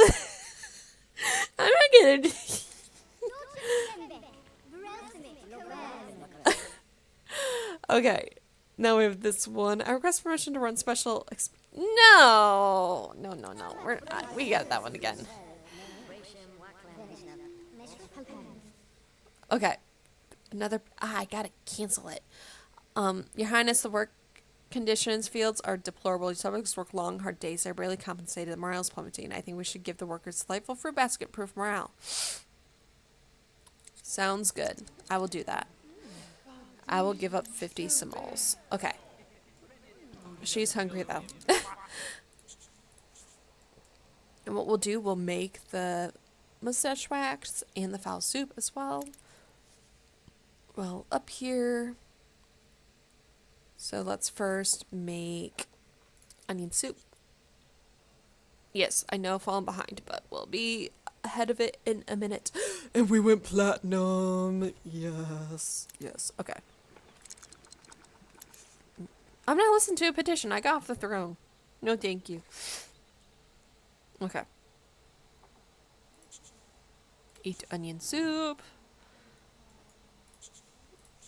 not gonna... Okay, now we have this one. I request permission to run special. No, we got that one again. Okay, another. I gotta cancel it. Your Highness, the work conditions fields are deplorable. Your subjects work long, hard days. They're barely compensated. The morale is plummeting. I think we should give the workers delightful fruit basket proof morale. Sounds good. I will do that. I will give up 50 simoles. Okay. She's hungry, though. And what we'll do, we'll make the mustache wax and the fowl soup as well. Well, up here. So let's first make onion soup. Yes, I know falling behind, but we'll be ahead of it in a minute. And we went platinum. Yes. Yes. Okay. I'm not listening to a petition. I got off the throne. No, thank you. Okay. Eat onion soup.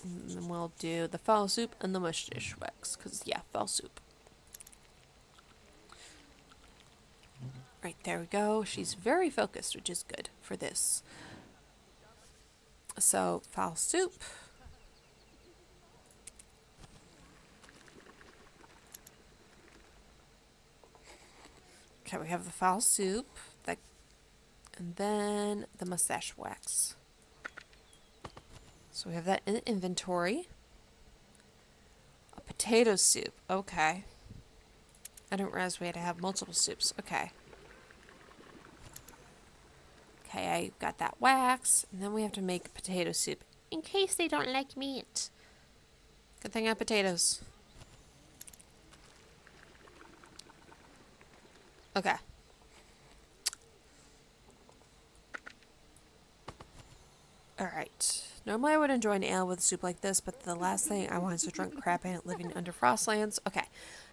And then we'll do the fowl soup and the mustache wax. Because, yeah, fowl soup. Right, there we go. She's very focused, which is good for this. So, fowl soup. Okay, we have the fowl soup, and then the mustache wax. So we have that in the inventory. A potato soup, okay. I didn't realize we had to have multiple soups, okay. Okay, I got that wax, and then we have to make potato soup in case they don't like meat. Good thing I have potatoes. Okay. Alright. Normally I would enjoy an ale with soup like this, but the last thing I want is a drunk crab ant living under Frostlands. Okay.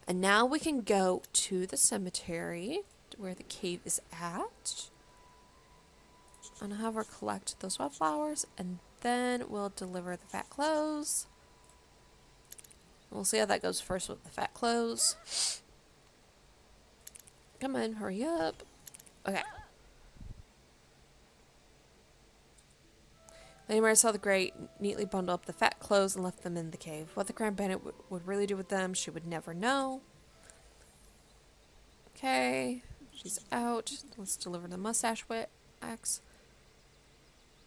And now we can go to the cemetery, where the cave is at. And have her collect those wildflowers, and then we'll deliver the fat clothes. We'll see how that goes first with the fat clothes. Come on, hurry up. Okay. Lady Marisol the Great neatly bundled up the fat clothes and left them in the cave. What the Grand Bandit would really do with them, she would never know. Okay. She's out. Let's deliver the mustache wax.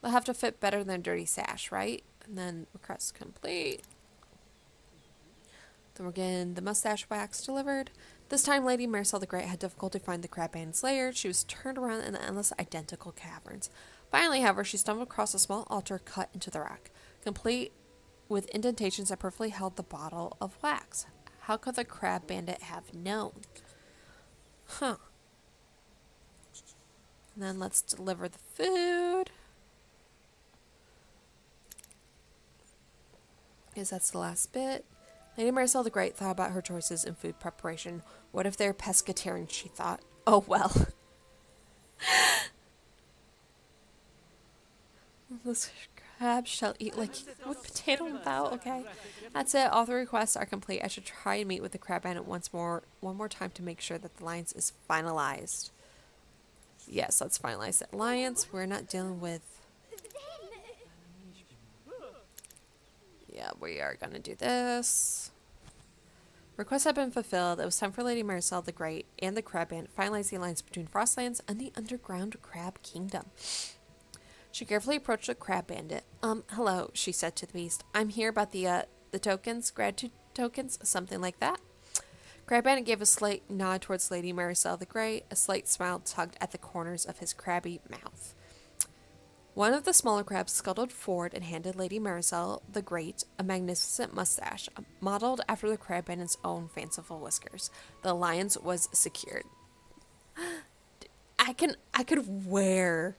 They'll have to fit better than a dirty sash, right? And then request complete. Then we're getting the mustache wax delivered. This time, Lady Marisol the Great had difficulty finding the crab band's lair. She was turned around in the endless identical caverns. Finally, however, she stumbled across a small altar cut into the rock, complete with indentations that perfectly held the bottle of wax. How could the crab bandit have known? Huh. And then let's deliver the food. Because that's the last bit. Lady Marisol the Great thought about her choices in food preparation. What if they're pescatarian, she thought. Oh well. This crab shall eat like with potato and thou, okay. That's it. All the requests are complete. I should try and meet with the crab bandit one more time to make sure that the alliance is finalized. Yes, let's finalize the alliance. We're not dealing with... Yeah, we are gonna do this. Requests have been fulfilled. It was time for Lady Marisol the Great and the Crab Bandit to finalize the alliance between Frostlands and the Underground Crab Kingdom. She carefully approached the Crab Bandit. Hello, she said to the beast. I'm here about the tokens, gratitude tokens, something like that. Crab Bandit gave a slight nod towards Lady Marisol the Great. A slight smile tugged at the corners of his crabby mouth. One of the smaller crabs scuttled forward and handed Lady Marisol the Great a magnificent mustache, modeled after the crab bandit's own fanciful whiskers. The alliance was secured. I could wear...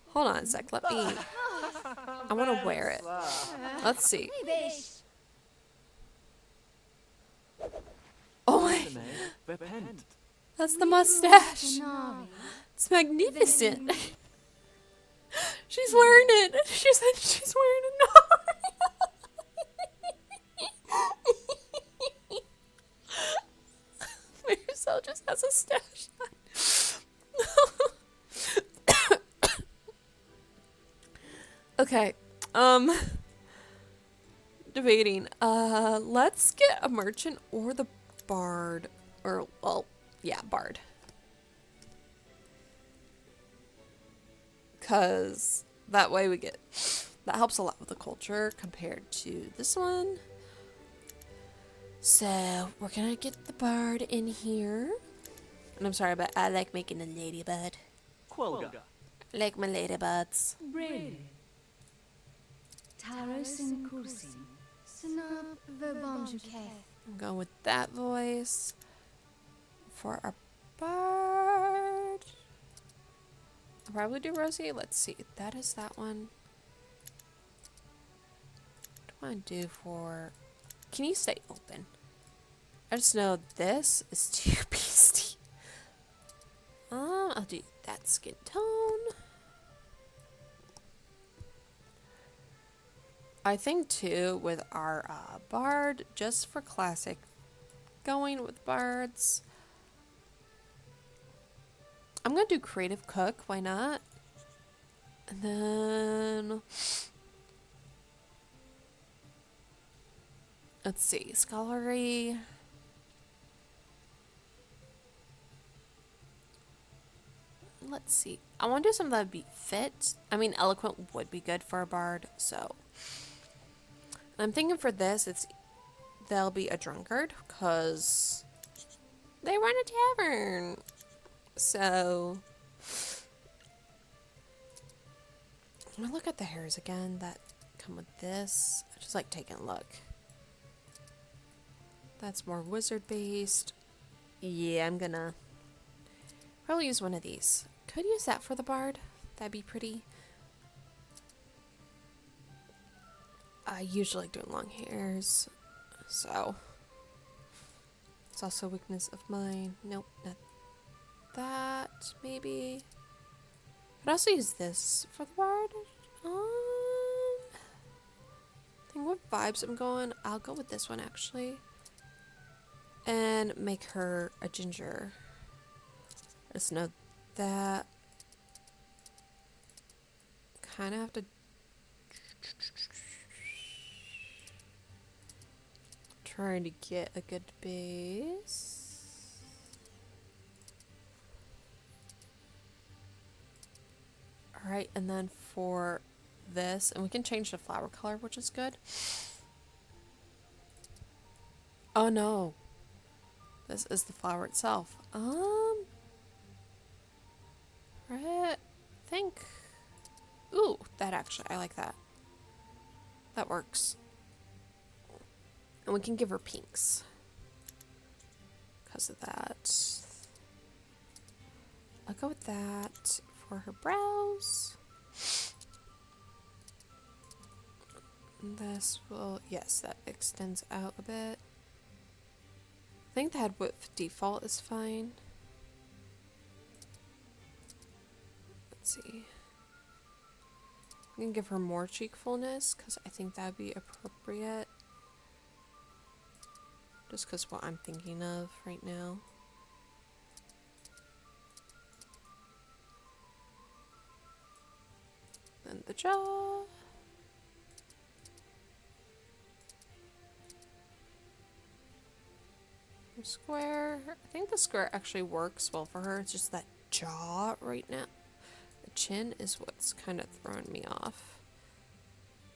Hold on a sec, let me... I want to wear it. Let's see. Oh my... That's the mustache. It's magnificent. She's wearing it. She said she's wearing it. Marisol just has a stash on. Okay. Debating. Let's get a merchant or the bard. Or, well, yeah, bard. Because that way we get... That helps a lot with the culture compared to this one. So, we're gonna get the bard in here. And I'm sorry, but I like making a ladybird. Quolga. Like my ladybuds. Really? Taros and Kursin. Snap Verbanjuke. I'm going with that voice. For our bard... I'll probably do Rosie. Let's see. That is that one. What do I want to do for... Can you stay open? I just know this is too beastie. I'll do that skin tone. I think too with our bard, just for classic, going with bards. I'm gonna do creative cook, why not? And then let's see, scholarly. Let's see. I want to do something that would be fit. I mean, eloquent would be good for a bard, so I'm thinking for this, they'll be a drunkard because they run a tavern. So, I'm gonna look at the hairs again that come with this. I just like taking a look. That's more wizard based. Yeah, I'm gonna probably use one of these. Could use that for the bard. That'd be pretty. I usually like doing long hairs, so it's also a weakness of mine. Nope, not that, maybe. I'd also use this for the bard. Think what vibes I'm going. I'll go with this one actually. And make her a ginger. Just know that. Kind of have to. Trying to get a good base. Alright, and then for this, and we can change the flower color, which is good. Oh no. This is the flower itself. Right. Think. Ooh, that actually, I like that. That works. And we can give her pinks. Because of that. I'll go with that for her brows. This will, yes, that extends out a bit. I think the head width default is fine. Let's see. I can give her more cheek fullness because I think that would be appropriate. Just because what I'm thinking of right now. Then the jaw. Square. I think the square actually works well for her. It's just that jaw right now. The chin is what's kind of throwing me off.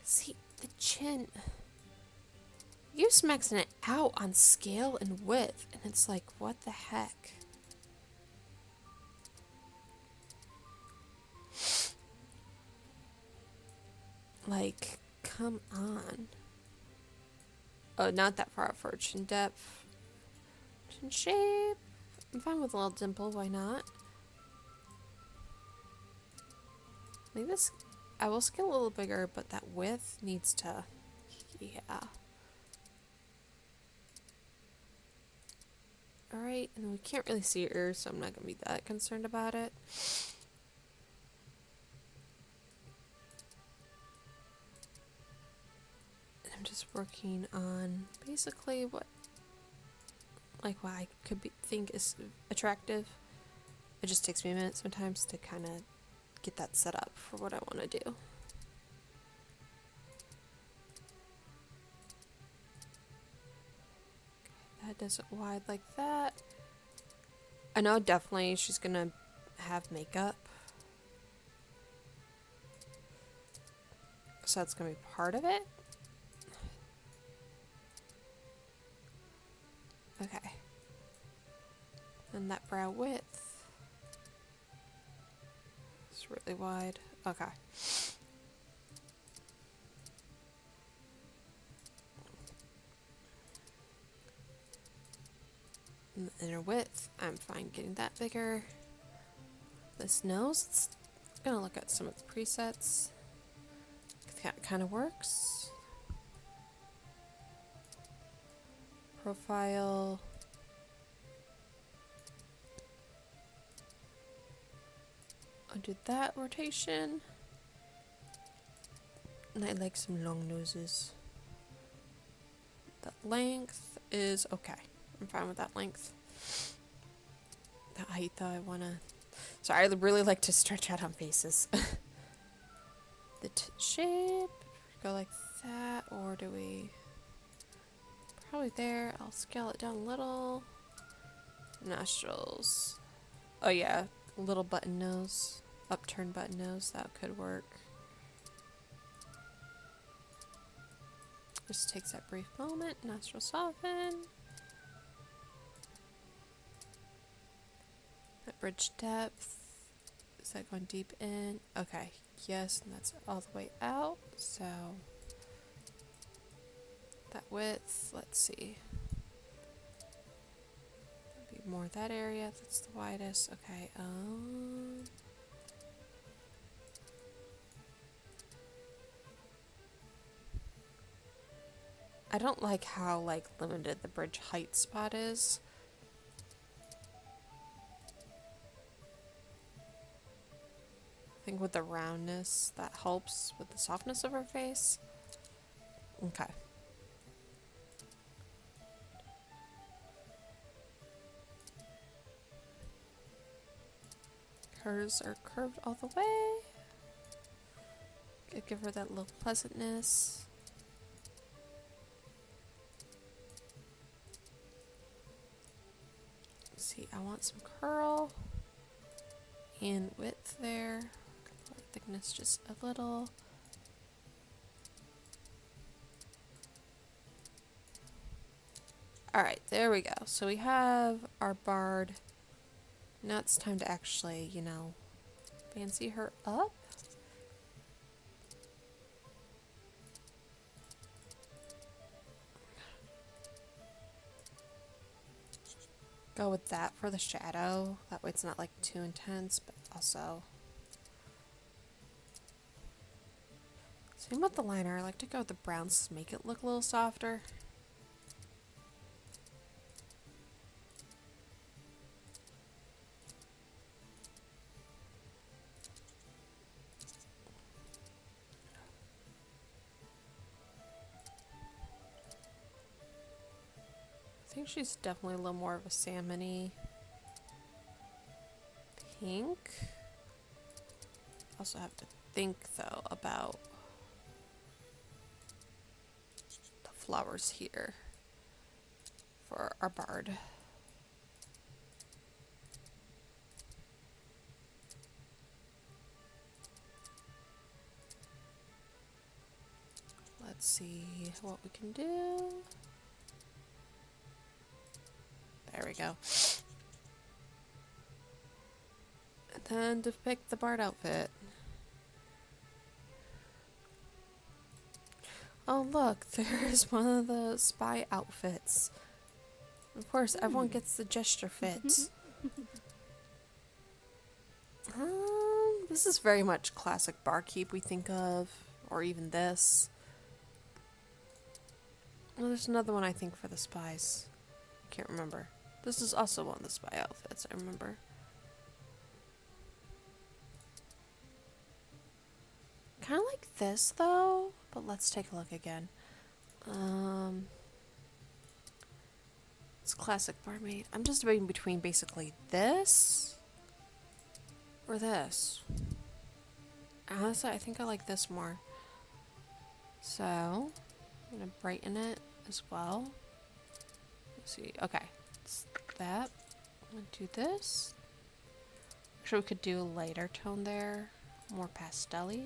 See, the chin. You just maxing it out on scale and width, and it's like, what the heck? Like, come on. Oh, not that far out for chin depth. Chin shape. I'm fine with a little dimple, why not? Like this, I will scale a little bigger, but that width needs to, yeah. Alright, and we can't really see your ears, so I'm not going to be that concerned about it. I'm just working on basically what I could think is attractive. It just takes me a minute sometimes to kind of get that set up for what I want to do. That doesn't wide like that. I know definitely she's gonna have makeup. So that's gonna be part of it. Okay. And that brow width. It's really wide. Okay. And the inner width, I'm fine getting that bigger. This nose, it's gonna look at some of the presets. That kind of works. Profile. I'll do that rotation. And I like some long noses. That length is okay. I'm fine with that length. The height though, I wanna... Sorry, I really like to stretch out on faces. The shape, go like that, or do we... Probably there. I'll scale it down a little. Nostrils. Oh yeah, little button nose. Upturned button nose, that could work. Just takes that brief moment. Nostril soften. That bridge depth. Is that going deep in? Okay, yes, and that's all the way out. So that width, let's see. Maybe more that area. That's the widest. Okay. I don't like how limited the bridge height spot is. I think with the roundness, that helps with the softness of her face. Okay. Hers are curved all the way. Give her that little pleasantness. Let's see, I want some curl and width there. Like thickness just a little. Alright, there we go. So we have our bard. Now it's time to actually, you know, fancy her up. Go with that for the shadow. That way it's not like too intense, but also. Same with the liner. I like to go with the browns to make it look a little softer. I think she's definitely a little more of a salmon-y pink. Also have to think though about the flowers here for our bard. Let's see what we can do. There we go. And then depict the bard outfit. Oh look, there's one of the spy outfits. Of course, everyone gets the gesture fit. This is very much classic barkeep we think of, or even this. Oh, there's another one I think for the spies. Can't remember. This is also one of the spy outfits, I remember. Kind of like this though, but let's take a look again. It's classic barmaid. I'm just debating between basically this or this. Honestly, I think I like this more. So, I'm gonna brighten it as well. Let's see. Okay, it's that. I'm gonna do this. Actually, we could do a lighter tone there, more pastel-y.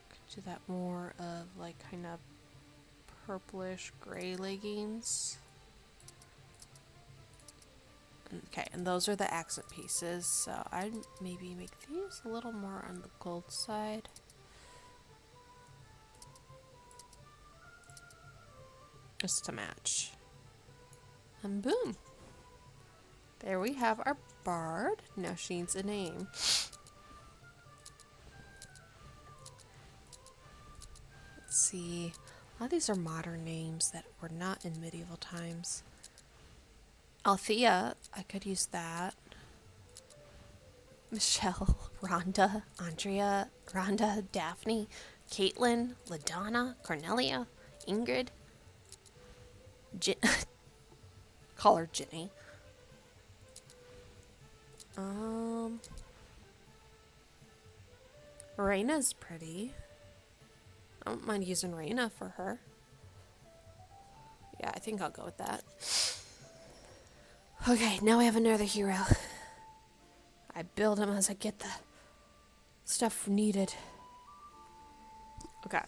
Could do that more of like kind of purplish gray leggings. Okay, and those are the accent pieces, so I'd maybe make these a little more on the gold side. Just to match. And boom! There we have our bard. Now she needs a name. Let's see. A lot of these are modern names that were not in medieval times. Althea, I could use that. Michelle, Rhonda, Andrea, Rhonda, Daphne, Caitlin, LaDonna, Cornelia, Ingrid. Call her Ginny. Raina's pretty. I don't mind using Raina for her. Yeah, I think I'll go with that. Okay, now we have another hero. I build him as I get the stuff needed. Okay.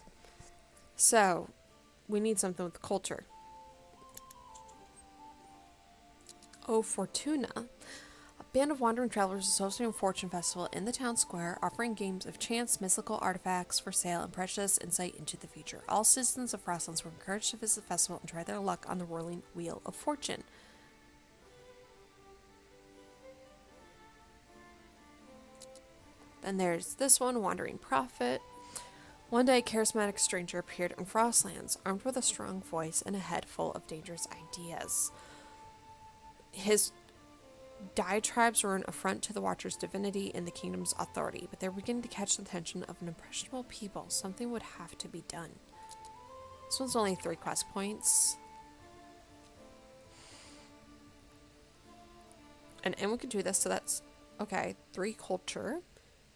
So, we need something with culture. Oh, Fortuna. A band of wandering travelers associated with a fortune festival in the town square, offering games of chance, mystical artifacts for sale, and precious insight into the future. All citizens of Frostlands were encouraged to visit the festival and try their luck on the whirling wheel of fortune. Then there's this one, Wandering Prophet. One day, a charismatic stranger appeared in Frostlands, armed with a strong voice and a head full of dangerous ideas. His diatribes were an affront to the Watcher's divinity and the kingdom's authority, but they were beginning to catch the attention of an impressionable people. Something would have to be done. This one's only 3 quest points. And we could do this, so that's, okay, 3 culture.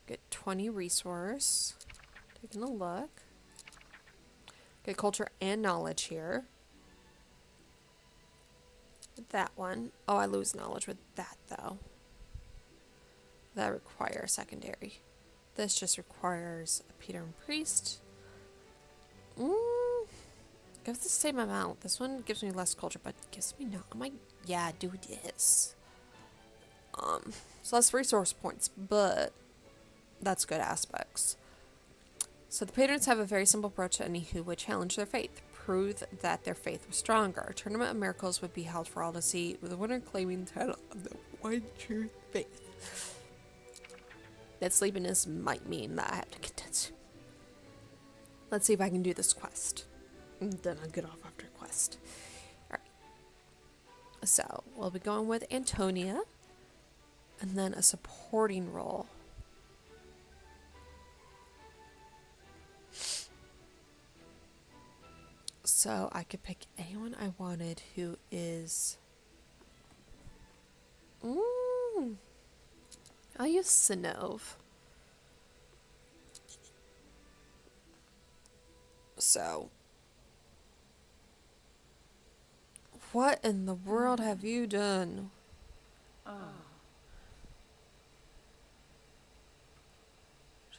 Get 20 resource. Taking a look. Get culture and knowledge here. That one. Oh, I lose knowledge with that, though. that require a secondary. This just requires a Peter and Priest. Gives the same amount. This one gives me less culture, but gives me no. I might, yeah, do this. So less resource points, but that's good aspects. So the patrons have a very simple approach to any who would challenge their faith. Prove that their faith was stronger. A tournament of miracles would be held for all to see, with the winner claiming the title of the one true faith. That sleepiness might mean that I have to continue. Let's see if I can do this quest. And then I'll get off after quest. Alright. So, we'll be going with Antonia. And then a supporting role. So, I could pick anyone I wanted who is... I'll use Sinov. So... What in the world have you done?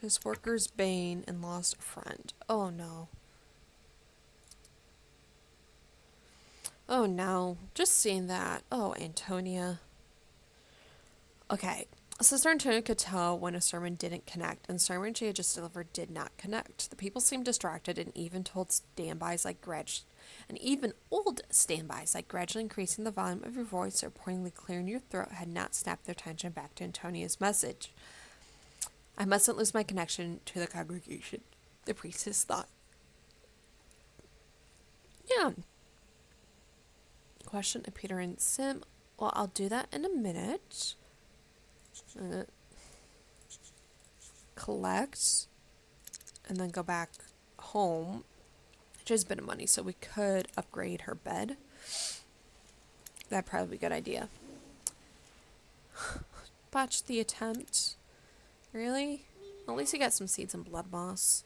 His worker's bane and lost a friend. Oh no. Oh no. Just seeing that. Oh, Antonia. Okay. Sister Antonia could tell when a sermon didn't connect, and the sermon she had just delivered did not connect. The people seemed distracted and even told standbys like old standbys like gradually increasing the volume of your voice or pointedly clearing your throat had not snapped their attention back to Antonia's message. I mustn't lose my connection to the congregation, the priestess thought. Yeah. Question of Peter and Sim. Well, I'll do that in a minute. Collect. And then go back home. Which is a bit of money, so we could upgrade her bed. That'd probably be a good idea. Botch the attempt. Really? At least you got some seeds and blood moss.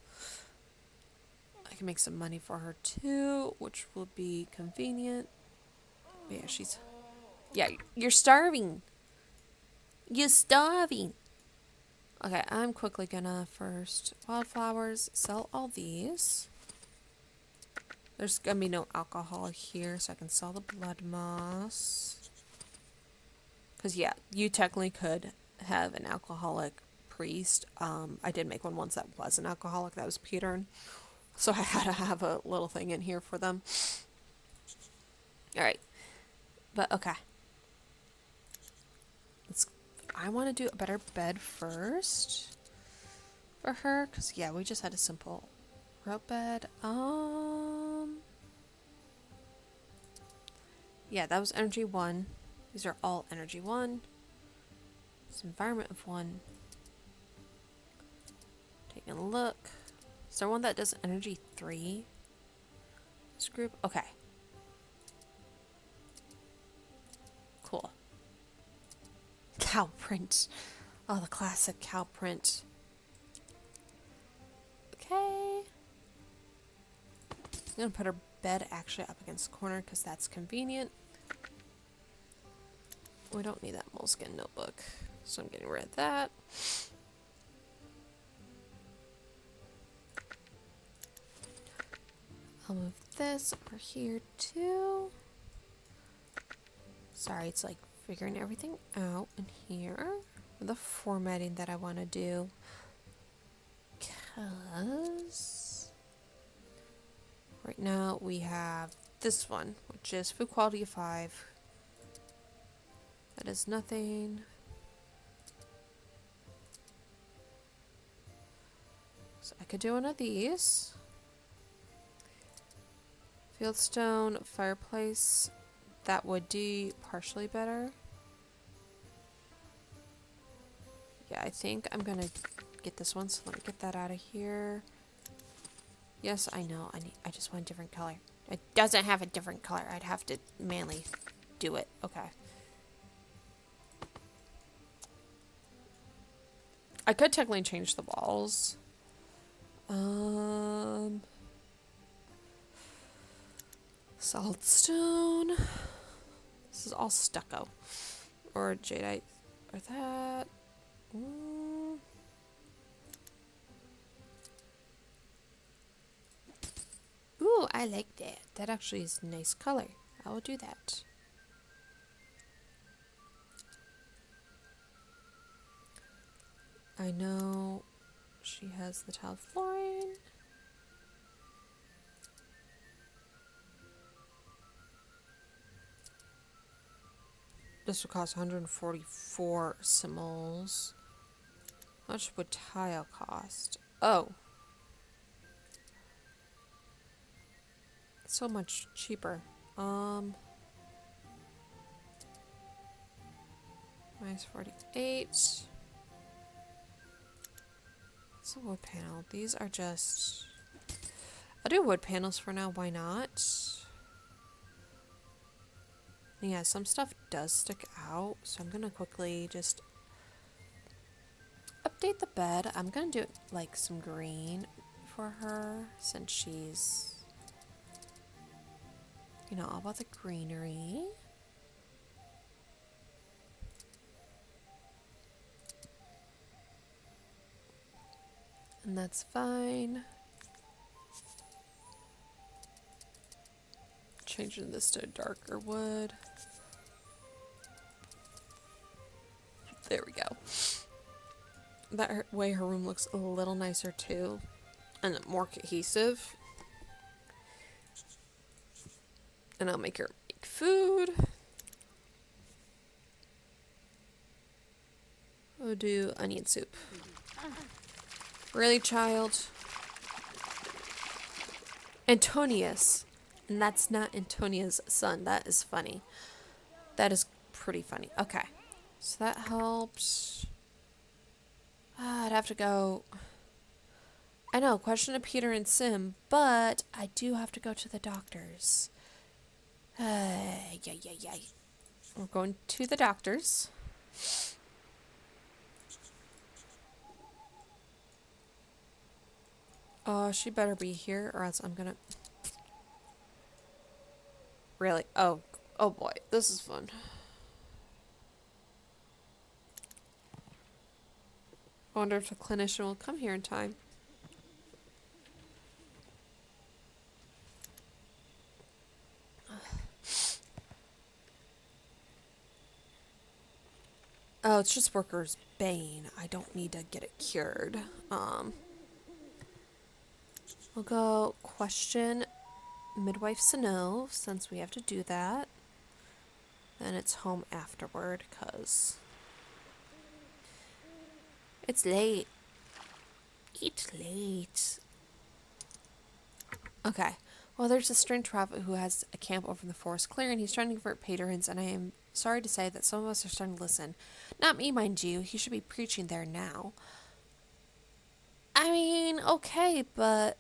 I can make some money for her too, which will be convenient. But yeah, she's... Yeah, you're starving. You're starving. Okay, I'm quickly gonna first wildflowers, sell all these. There's gonna be no alcohol here, so I can sell the blood moss. Because yeah, you technically could have an alcoholic priest. I did make one once that was an alcoholic. That was Peter. So I had to have a little thing in here for them. Alright. But okay. I want to do a better bed first. For her. Because yeah, we just had a simple rope bed. Yeah, that was energy 1. These are all energy 1. It's environment of 1. Taking a look. Is there one that does energy 3? This group? Okay. Cool. Cow print. Oh, the classic cow print. Okay. I'm gonna put her bed actually up against the corner because that's convenient. We don't need that moleskin notebook, so I'm getting rid of that. I'll move this over here too. Sorry, it's like figuring everything out in here. The formatting that I want to do. Because right now we have this one, which is food quality of 5. That is nothing. So I could do one of these. Fieldstone, fireplace. That would do partially better. Yeah, I think I'm gonna get this one, so let me get that out of here. Yes, I know. I just want a different color. It doesn't have a different color. I'd have to manually do it. Okay. I could technically change the walls. Saltstone. This is all stucco. Or jadeite. Or that. Mm. Ooh, I like that. That actually is a nice color. I will do that. I know she has the tile flooring. This will cost 144 simoles. How much would tile cost? Oh. So much cheaper. Minus 48. It's a wood panel. These are just... I'll do wood panels for now. Why not? Yeah, some stuff does stick out. So I'm going to quickly just update the bed. I'm going to do like some green for her since she's, you know, all about the greenery. And that's fine. Changing this to darker wood. There we go. That way her room looks a little nicer too. And more cohesive. And I'll make her make food. We'll do onion soup. Really, child? Antonius. And that's not Antonia's son. That is funny. That is pretty funny. Okay. So that helps. I'd have to go... I know, question to Peter and Sim, but I do have to go to the doctors. Yay. We're going to the doctors. Oh, she better be here or else I'm gonna... Really? Oh boy, this is fun. I wonder if the clinician will come here in time. Oh, it's just worker's bane. I don't need to get it cured. We'll go question midwife Sano, since we have to do that. Then it's home afterward, because it's late. It's late. Okay. Well, there's a strange prophet who has a camp over in the forest clearing. He's trying to convert patrons, and I am sorry to say that some of us are starting to listen. Not me, mind you. He should be preaching there now. I mean, okay, but...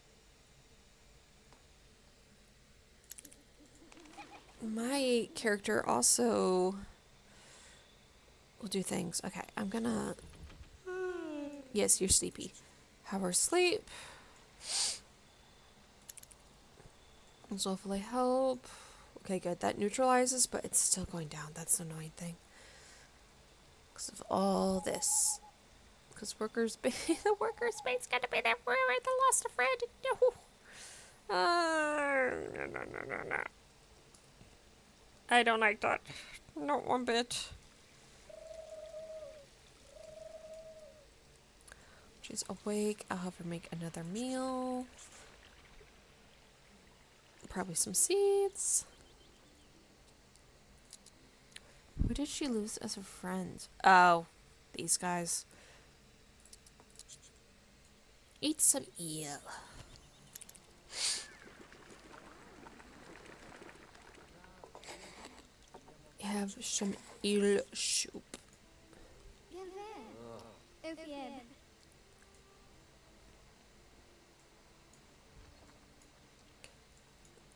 my character also will do things. Okay, I'm gonna... Yes, you're sleepy. Have her sleep. And so hopefully help. Okay, good. That neutralizes, but it's still going down. That's the annoying thing. Because of all this. Because workers... the worker space gotta be there forever. They lost a friend. No. I don't like that. Not one bit. She's awake. I'll have her make another meal. Probably some seeds. Who did she lose as a friend? Oh, these guys. Eat some eel. Have some eel soup.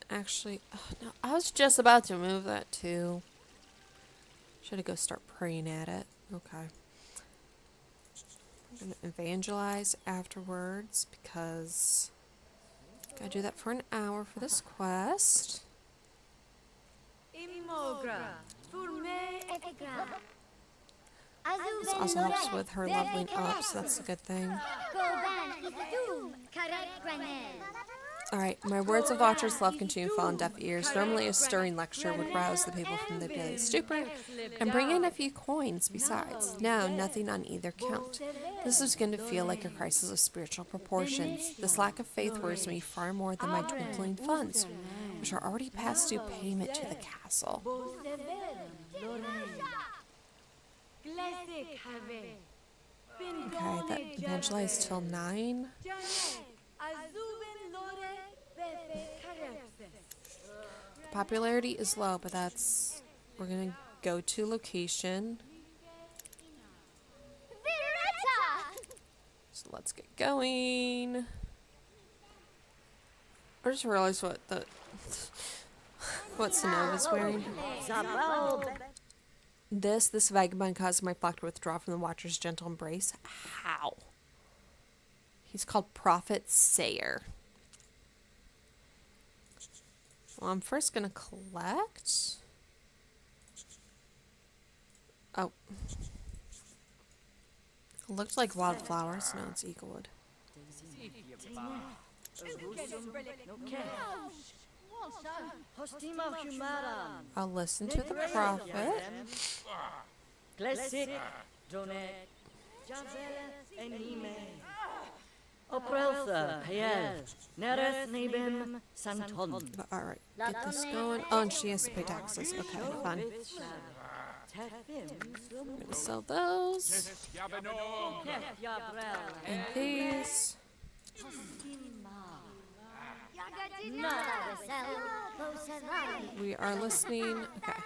Actually, oh, no, I was just about to move that too. Should I go start praying at it? Okay. I'm gonna evangelize afterwards because gotta do that for an hour for this quest. This also helps with her leveling up, so that's a good thing. Alright, my words of Watcher's love continue to fall on deaf ears. Normally a stirring lecture would rouse the people from their daily stupor and bring in a few coins besides. Now, nothing on either count. This is going to feel like a crisis of spiritual proportions. This lack of faith worries me far more than my dwindling funds, which are already past due payment to the castle. Okay, that evangelized till 9. Popularity is low, but that's... We're gonna go to location. So let's get going. I just realized what Sonova's wearing. This vagabond caused my flock to withdraw from the Watcher's gentle embrace. How? He's called Prophet Sayer. Well, I'm first gonna collect. Oh. It looked like wildflowers. No, it's eaglewood. I'll listen to the prophet. Alright, get this going. Oh, and she has to pay taxes. Okay, fun. I'm gonna sell those. And these. We are listening. Okay.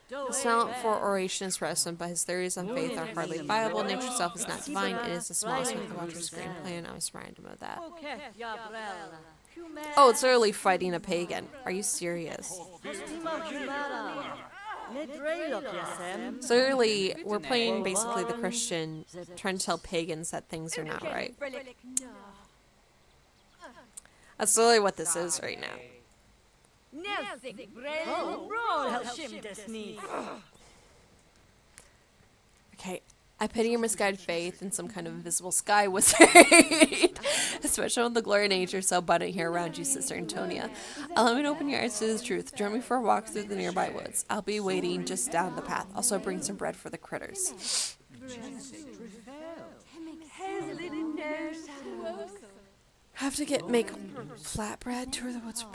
His talent for oration is present, but his theories on faith are hardly viable. Nature itself is not divine. It is the smallest of the Watcher's grand plan. I was reminded of that. Oh, it's literally fighting a pagan. Are you serious? So really, we're playing basically the Christian, trying to tell pagans that things are not right. That's literally what this is right now. Okay, I pity your misguided faith in some kind of invisible sky wizard. Especially when the glory of nature is so abundant here around you, Sister Antonia. Allow me to open your eyes to the truth. Join me for a walk through the nearby woods. I'll be waiting just down the path. Also bring some bread for the critters. Have to make flatbread, tour the woods.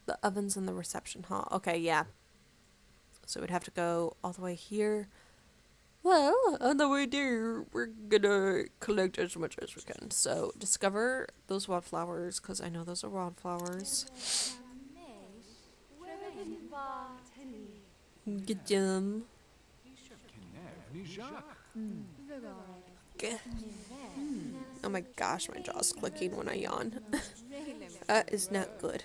The ovens in the reception hall. Okay, yeah. So we'd have to go all the way here. Well, on the way there, we're gonna collect as much as we can. So discover those wildflowers, because I know those are wildflowers. Get them. Oh my gosh, my jaw's clicking when I yawn. That is not good.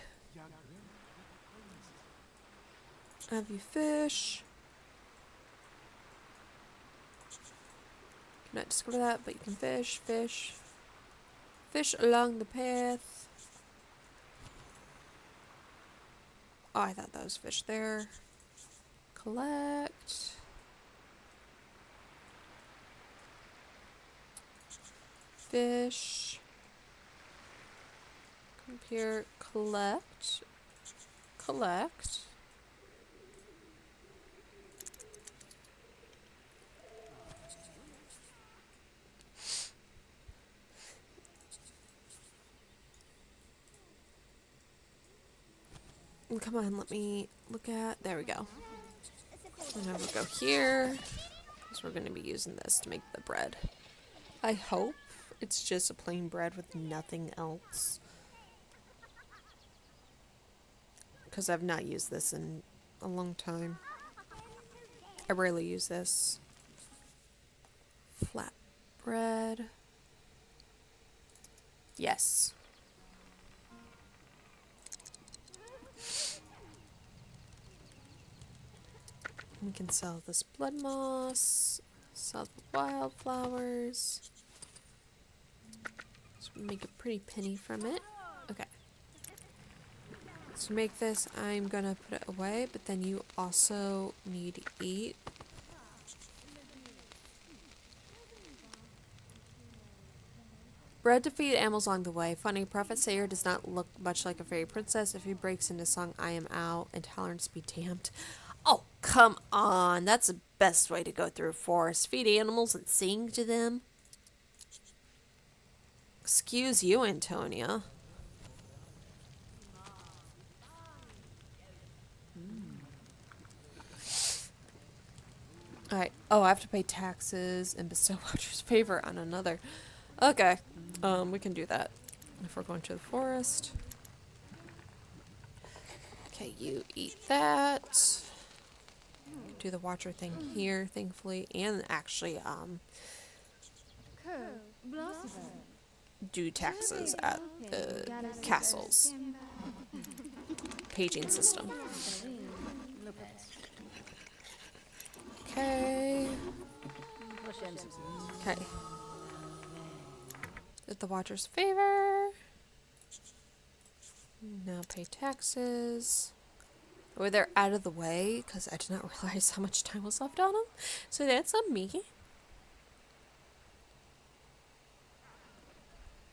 Have you fish? Cannot discover that, but you can fish. Fish along the path. Oh, I thought that was fish there. Collect. Fish. Come here. Collect. Come on, let me look at... There we go. And now we'll go here, because we're going to be using this to make the bread. I hope it's just a plain bread with nothing else. Because I've not used this in a long time. I rarely use this. Flat bread. Yes. We can sell this blood moss, sell the wildflowers. Let's make a pretty penny from it. Okay. To make this, I'm gonna put it away, but then you also need to eat. Bread to feed animals along the way. Funny, Prophet Sayer does not look much like a fairy princess. If he breaks into song, I am out. Intolerance be damned. Oh, come on. That's the best way to go through a forest. Feed animals and sing to them. Excuse you, Antonia. Alright. Oh, I have to pay taxes and bestow Watcher's favor on another. Okay. We can do that. If we're going to the forest. Okay, you eat that. Do the Watcher thing here, thankfully. And actually, do taxes at the castle's paging system. Okay. Okay. Did the Watcher's favor. Now pay taxes. Oh, they're out of the way because I did not realize how much time was left on them. So that's on me.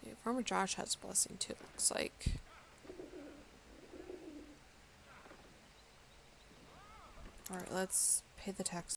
Yeah, Farmer Josh has a blessing too, looks like. Alright, let's pay the tax.